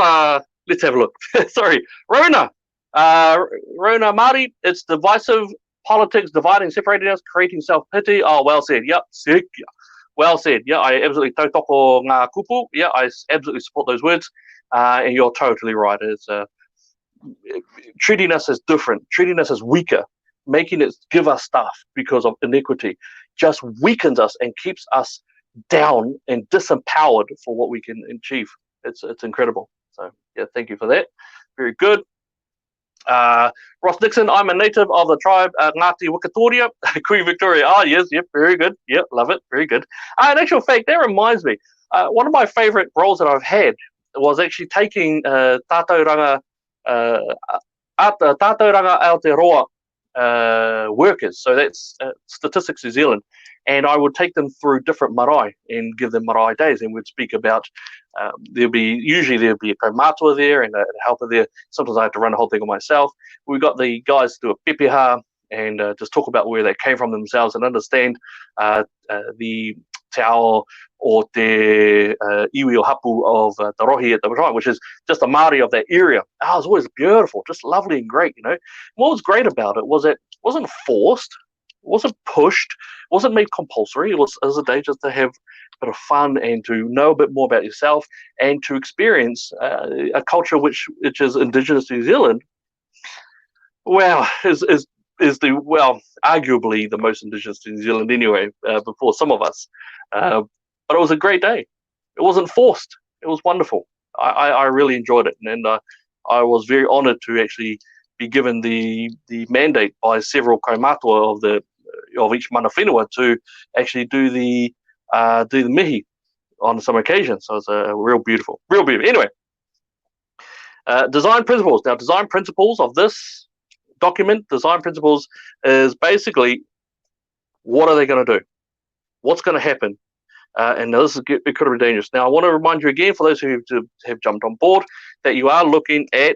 Speaker 2: Let's have a look. Sorry, Rona Māori. It's divisive politics, dividing, separating us, creating self-pity. Oh, well said. Yep, sick. Well said. Yeah, I absolutely tautoko ngā kupu. Yeah, I absolutely support those words. And you're totally right. It's treating us as different, treating us as weaker, making it give us stuff because of inequity, just weakens us and keeps us down and disempowered for what we can achieve. It's incredible. So yeah, thank you for that. Very good. Ross Dixon, I'm a native of the tribe Ngāti Wikitoria, Queen Victoria. Oh yes, yep, very good. Yep, love it. Very good. In actual fact, that reminds me, one of my favourite roles that I've had was actually taking tātauranga Aotearoa workers. So that's Statistics New Zealand. And I would take them through different marae and give them marae days, and we'd speak about there'd be a kaumātua there and a helper there. Sometimes I have to run the whole thing on myself. We got the guys to do a pepeha and just talk about where they came from themselves and understand the te ao or te iwi o hapu of the rohi at the time, which is just a Māori of that area. It was always beautiful, just lovely and great, What was great about it was it wasn't forced, wasn't pushed, wasn't made compulsory. It was a day just to have a bit of fun and to know a bit more about yourself and to experience a culture which is indigenous to New Zealand. Well, is arguably the most indigenous to New Zealand anyway, before some of us. But it was a great day. It wasn't forced. It was wonderful. I really enjoyed it, and I was very honoured to actually be given the mandate by several kaumātua of each mana whenua to actually do the mihi on some occasions. So it's a real beautiful. Anyway, design principles. Now, design principles of this document, design principles is basically what are they going to do? What's going to happen? And this is it could have been dangerous. Now, I want to remind you again, for those who have jumped on board, that you are looking at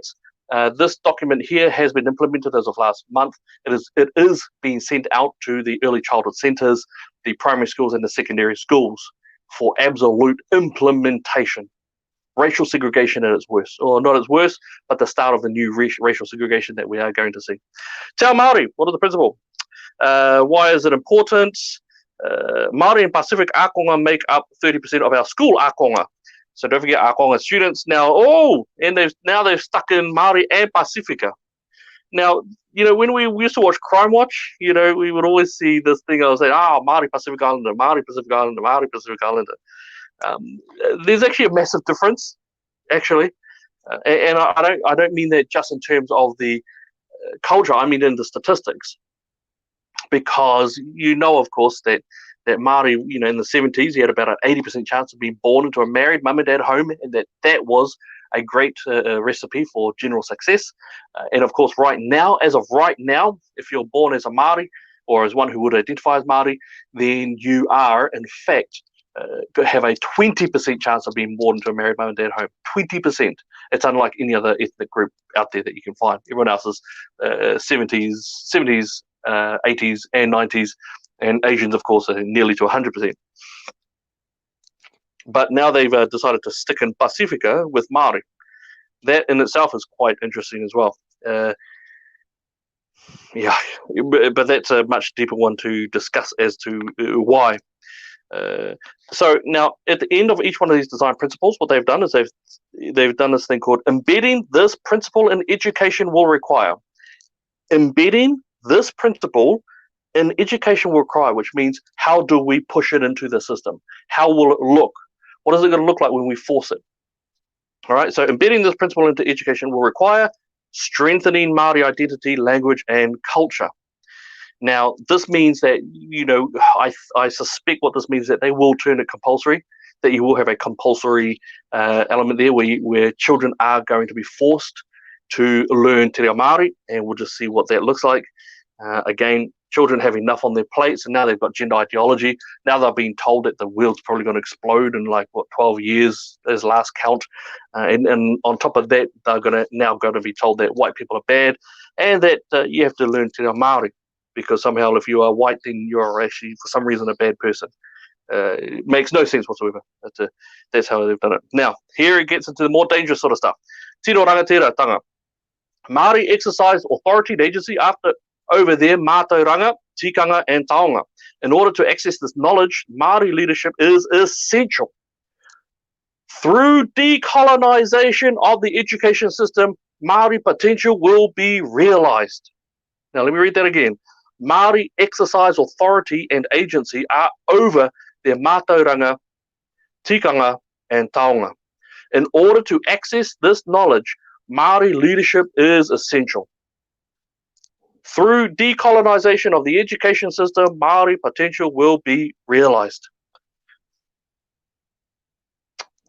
Speaker 2: this document here has been implemented as of last month. It is being sent out to the early childhood centres, the primary schools and the secondary schools for absolute implementation. Racial segregation at its worst, or not its worst, but the start of the new racial segregation that we are going to see. Te ao Māori, what are the principles? Why is it important? Māori and Pacific ākonga make up 30% of our school ākonga. So don't forget ākonga students now. They've stuck in Māori and Pacifica. Now, when we used to watch Crime Watch, we would always see this thing. I was saying, Māori Pacific Islander, Māori Pacific Islander, Māori Pacific Islander. There's actually a massive difference, actually, and I don't mean that just in terms of the culture. I mean in the statistics, because of course that Māori, in the 70s, he had about an 80% chance of being born into a married mum and dad home, and that was a great recipe for general success. And of course, as of right now, if you're born as a Māori or as one who would identify as Māori, then you are in fact have a 20% chance of being born into a married mum and dad home. 20%. It's unlike any other ethnic group out there that you can find. Everyone else is 70s, 80s, and 90s, and Asians, of course, are nearly to 100%. But now they've decided to stick in Pacifica with Maori. That in itself is quite interesting as well. Yeah, but that's a much deeper one to discuss as to why. So now, at the end of each one of these design principles, what they've done is they've done this thing called embedding this principle in education will require. Embedding this principle in education will require, which means how do we push it into the system? How will it look? What is it going to look like when we force it? All right, so embedding this principle into education will require strengthening Māori identity, language, and culture. Now, this means that, I suspect what this means is that they will turn it compulsory, that you will have a compulsory element there where children are going to be forced to learn te reo Māori, and we'll just see what that looks like. Again, children have enough on their plates, and now they've got gender ideology. Now they're being told that the world's probably going to explode in 12 years as last count. And on top of that, they're now going to be told that white people are bad, and that you have to learn te reo Māori, because somehow if you are white, then you're actually, for some reason, a bad person. It makes no sense whatsoever. That's how they've done it. Now, here it gets into the more dangerous sort of stuff. Tino rangatira Māori exercise authority and agency over their mātauranga, tikanga, and taonga. In order to access this knowledge, Māori leadership is essential. Through decolonization of the education system, Māori potential will be realized. Now, let me read that again. Māori exercise authority and agency over their mātauranga, tikanga, and taonga. In order to access this knowledge, Māori leadership is essential. Through decolonization of the education system, Māori potential will be realized.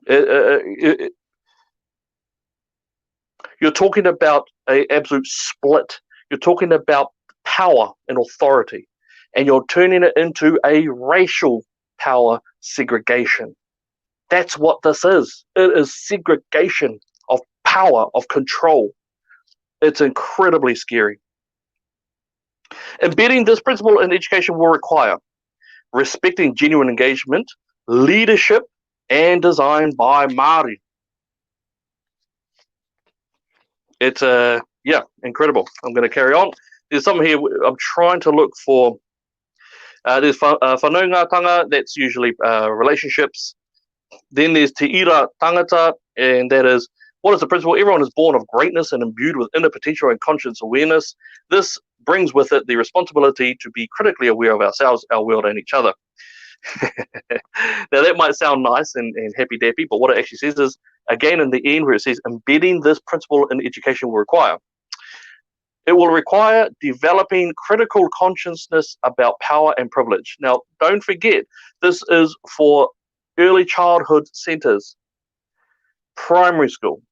Speaker 2: You're talking about an absolute split. You're talking about power and authority, and you're turning it into a racial power segregation. That's what this is. It is segregation of power, of control. It's incredibly scary. Embedding this principle in education will require respecting genuine engagement, leadership, and design by Māori. It's incredible. I'm going to carry on. There's something here. I'm trying to look for. There's whanaungatanga, that's usually relationships. Then there's te ira tangata, and that is, what is the principle? Everyone is born of greatness and imbued with inner potential and conscious awareness. This brings with it the responsibility to be critically aware of ourselves, our world, and each other. Now, that might sound nice and happy-dappy, but what it actually says is, again, in the end, where it says embedding this principle in education will require. It will require developing critical consciousness about power and privilege. Now, don't forget, this is for early childhood centers, primary school,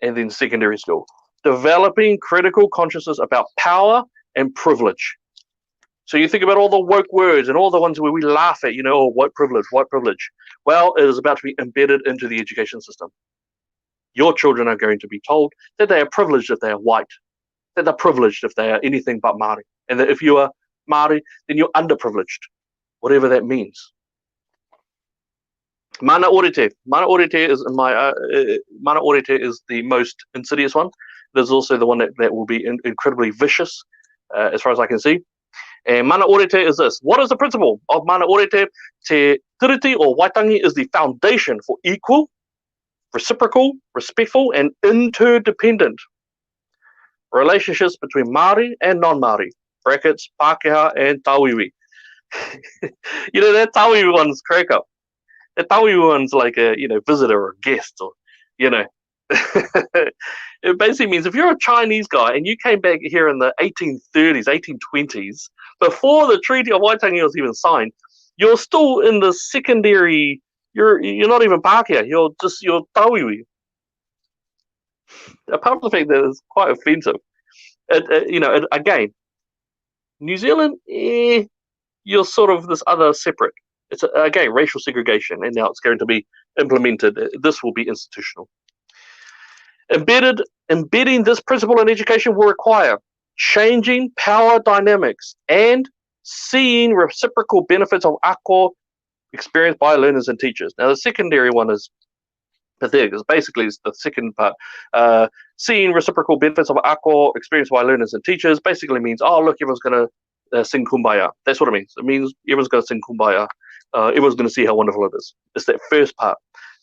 Speaker 2: and then secondary school. Developing critical consciousness about power and privilege. So you think about all the woke words and all the ones where we laugh at, white privilege, white privilege. Well, it is about to be embedded into the education system. Your children are going to be told that they are privileged if they are white, that they're privileged if they are anything but Māori, and that if you are Māori, then you're underprivileged, whatever that means. Mana orite. Mana orite is Mana orite is the most insidious one. There's also the one that will be incredibly vicious, as far as I can see. And mana orite is this. What is the principle of mana orite? Te tiriti or waitangi is the foundation for equal, reciprocal, respectful, and interdependent relationships between Māori and non-Māori, brackets, Pākehā and Tawiwi. That Tawiwi one's crack up. That Tawiwi one's like a, visitor or guest, or, It basically means if you're a Chinese guy and you came back here in the 1830s, 1820s, before the Treaty of Waitangi was even signed, you're still in the secondary, you're not even Pākehā, you're Tawiwi. Apart from the fact that it's quite offensive, again, New Zealand, you're sort of this other separate. It's again racial segregation, and now it's going to be implemented. This will be institutional. Embedding this principle in education will require changing power dynamics and seeing reciprocal benefits of ako experienced by learners and teachers. Now, the secondary one is pathetic. Basically, it's the second part. Seeing reciprocal benefits of ako experienced by learners and teachers basically means, oh, look, everyone's going to sing kumbaya. That's what it means. It means everyone's going to sing kumbaya. Everyone's going to see how wonderful it is. It's that first part,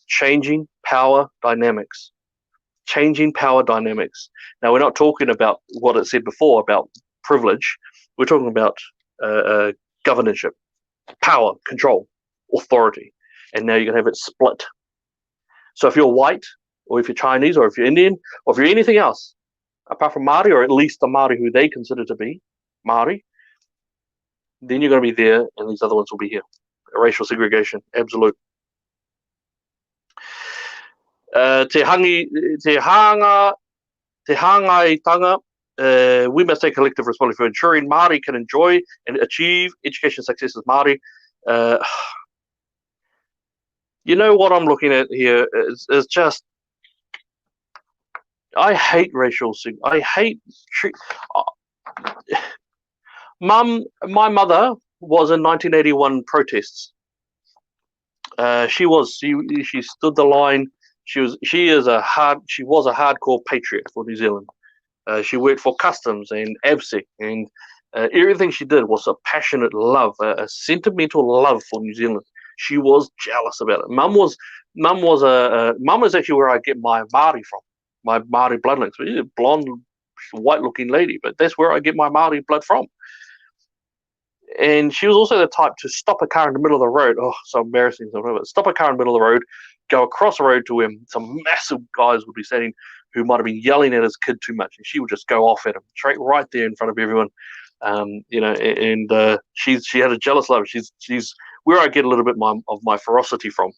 Speaker 2: changing power dynamics. Changing power dynamics. Now, we're not talking about what it said before about privilege. We're talking about governorship, power, control, authority. And now you're going to have it split. So if you're white, or if you're Chinese, or if you're Indian, or if you're anything else, apart from Māori, or at least the Māori who they consider to be Māori, then you're going to be there, and these other ones will be here. Racial segregation, absolute. Te hangaitanga, we must take collective responsibility for ensuring Māori can enjoy and achieve education success as Māori. You know what I'm looking at here is just, I hate racial I hate. My mother was in 1981 protests. She stood the line. She was a hardcore patriot for New Zealand. She worked for customs and ABSEC, and everything she did was a passionate love, a sentimental love for New Zealand. She was jealous about it. Mum is actually where I get my Māori from, my Māori bloodlines. She's a blonde, white-looking lady, but that's where I get my Māori blood from. And she was also the type to stop a car in the middle of the road. Oh, so embarrassing. Stop a car in the middle of the road, go across the road to him. Some massive guys would be standing who might have been yelling at his kid too much, and she would just go off at him straight right there in front of everyone. She had a jealous love. She's where I get a little bit of my ferocity from.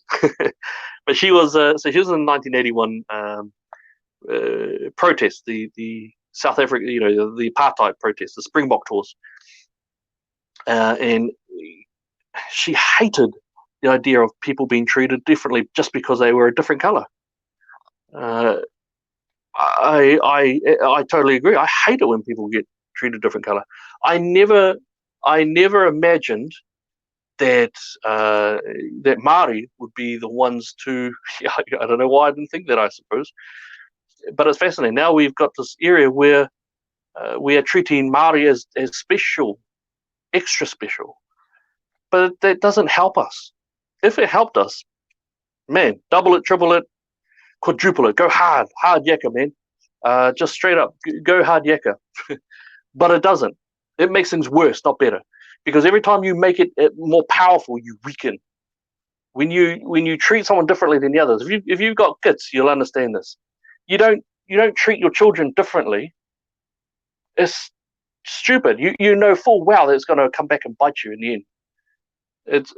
Speaker 2: But she was in the 1981 protest, the South Africa, the apartheid protest, the Springbok tours. And she hated the idea of people being treated differently just because they were a different color. I totally agree. I hate it when people get treated different color. I never imagined that that Māori would be the ones to. I don't know why I didn't think that. I suppose, but it's fascinating. Now we've got this area where we are treating Māori as special. Extra special, but that doesn't help us. If it helped us, man, double it, triple it, quadruple it, go hard yakka, man. Just straight up, go hard yakka. But it doesn't. It makes things worse, not better, because every time you make it more powerful, you weaken. When you treat someone differently than the others, if you've got kids, you'll understand this. You don't treat your children differently. It's stupid. You know full well that it's going to come back and bite you in the end. It's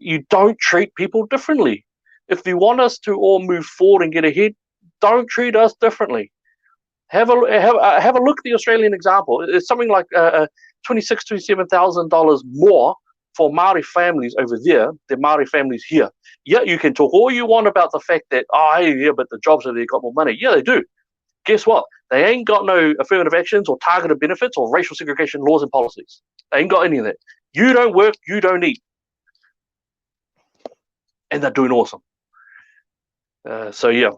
Speaker 2: you don't treat people differently. If you want us to all move forward and get ahead, don't treat us differently. Have a look at the Australian example. It's something like $27,000 more for Māori families over there than Māori families here. Yeah, you can talk all you want about the fact that but the jobs over there got more money. Yeah, they do. Guess what? They ain't got no affirmative actions or targeted benefits or racial segregation laws and policies. They ain't got any of that. You don't work, you don't eat. And they're doing awesome. So yeah.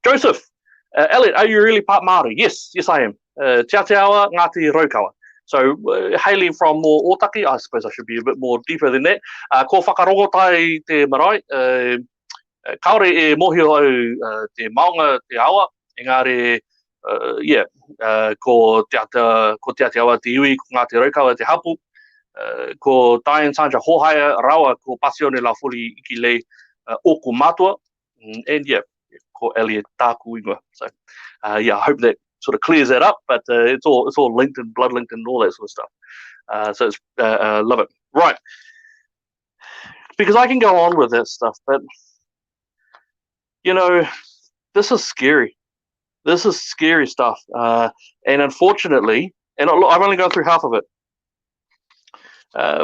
Speaker 2: Joseph, Elliot, are you really part Māori? Yes, I am. Te Aotearoa, Ngāti Raukawa. So hailing from more Otaki, I suppose I should be a bit more deeper than that. Ko whakarongotai te marae. Kaore e mohio au te maunga te awa. Engare, ko te Aotearoa te iwi, ko Ngāti Raukawa te hapu. Ko Diane Sanja Hohaia rawa ko Pasione la Fuli iki le oku matua. And yeah, ko Elliot tāku ingoa. So I hope that sort of clears that up, but it's all linked and blood linked and all that sort of stuff. So it's love it. Right. Because I can go on with that stuff, but this is scary. This is scary stuff. And unfortunately, and I've only gone through half of it.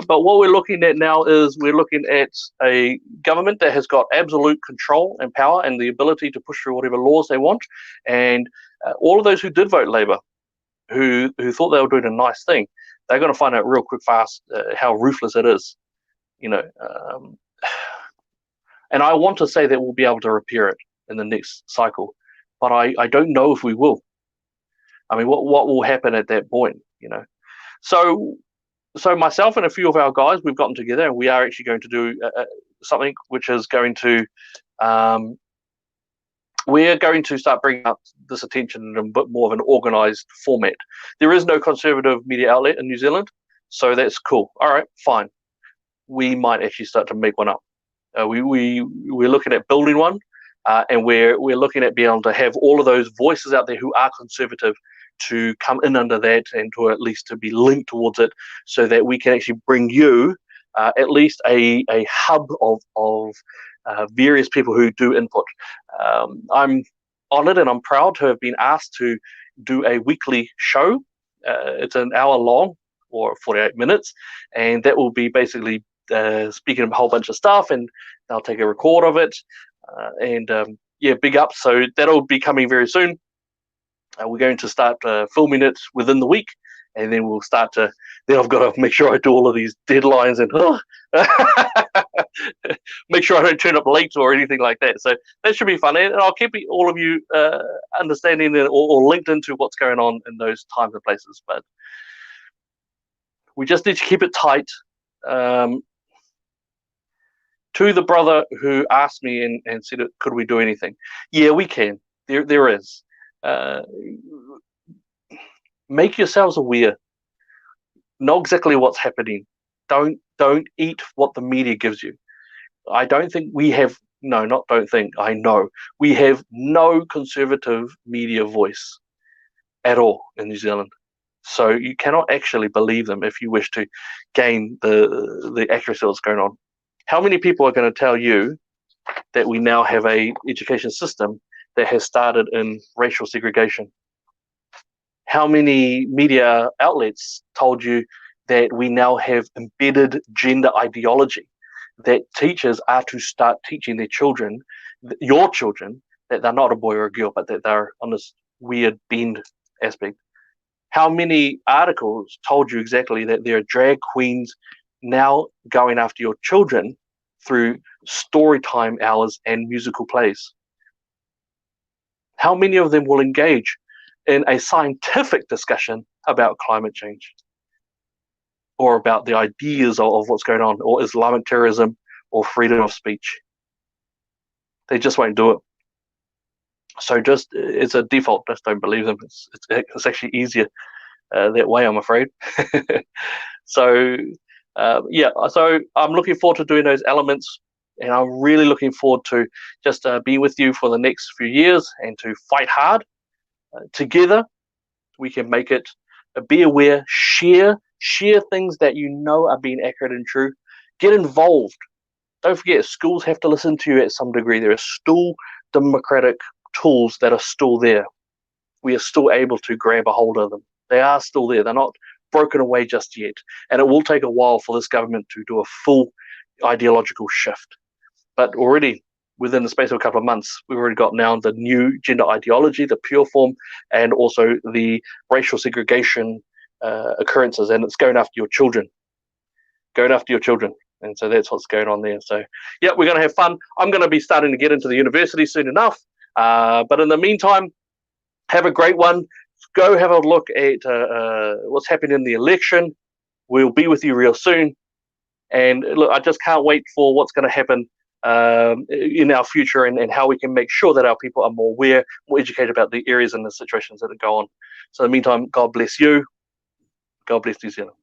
Speaker 2: But what we're looking at now is we're looking at a government that has got absolute control and power and the ability to push through whatever laws they want. And all of those who did vote Labour, who thought they were doing a nice thing, they're going to find out real quick fast how ruthless it is. And I want to say that we'll be able to repair it in the next cycle, but I don't know if we will. I mean, what will happen at that point? So myself and a few of our guys, we've gotten together and we are actually going to do something which is going to, we're going to start bringing up this attention in a bit more of an organized format. There is no conservative media outlet in New Zealand, so that's cool. All right, fine. We might actually start to make one up. We're looking at building one, and we're looking at being able to have all of those voices out there who are conservative to come in under that and to at least to be linked towards it, so that we can actually bring you at least a hub of various people who do input. I'm honoured and I'm proud to have been asked to do a weekly show. It's an hour long or 48 minutes, and that will be basically speaking of a whole bunch of stuff, and they'll take a record of it. Yeah, big up. So that'll be coming very soon. We're going to start filming it within the week, and then we'll start to. Then I've got to make sure I do all of these deadlines and make sure I don't turn up late or anything like that. So that should be fun, and I'll keep all of you understanding or linked into what's going on in those times and places. But we just need to keep it tight. To the brother who asked me and said, could we do anything? Yeah, we can. There is. Make yourselves aware. Know exactly what's happening. Don't eat what the media gives you. I don't think we have. No, not don't think. I know we have no conservative media voice at all in New Zealand. So you cannot actually believe them if you wish to gain the accuracy of what's going on. How many people are going to tell you that we now have a education system that has started in racial segregation? How many media outlets told you that we now have embedded gender ideology, that teachers are to start teaching their children, your children, that they're not a boy or a girl, but that they're on this weird bend aspect? How many articles told you exactly that there are drag queens now going after your children through story time hours and musical plays? How many of them will engage in a scientific discussion about climate change or about the ideas of what's going on, or Islamic terrorism or freedom of speech? They just won't do it. So just, it's a default, just don't believe them. It's actually easier that way, I'm afraid. So yeah, so I'm looking forward to doing those elements, and I'm really looking forward to just being with you for the next few years and to fight hard. Together, we can make it. Be aware, share things that you know are being accurate and true. Get involved. Don't forget, schools have to listen to you at some degree. There are still democratic tools that are still there. We are still able to grab a hold of them. They are still there. They're not broken away just yet. And it will take a while for this government to do a full ideological shift. But already, within the space of a couple of months, we've already got now the new gender ideology, the pure form, and also the racial segregation occurrences. And it's going after your children. Going after your children. And so that's what's going on there. So, yeah, we're going to have fun. I'm going to be starting to get into the university soon enough. But in the meantime, have a great one. Go have a look at what's happening in the election. We'll be with you real soon. And look, I just can't wait for what's going to happen in our future, and how we can make sure that our people are more aware, more educated about the areas and the situations that go on. So in the meantime, God bless you. God bless New Zealand.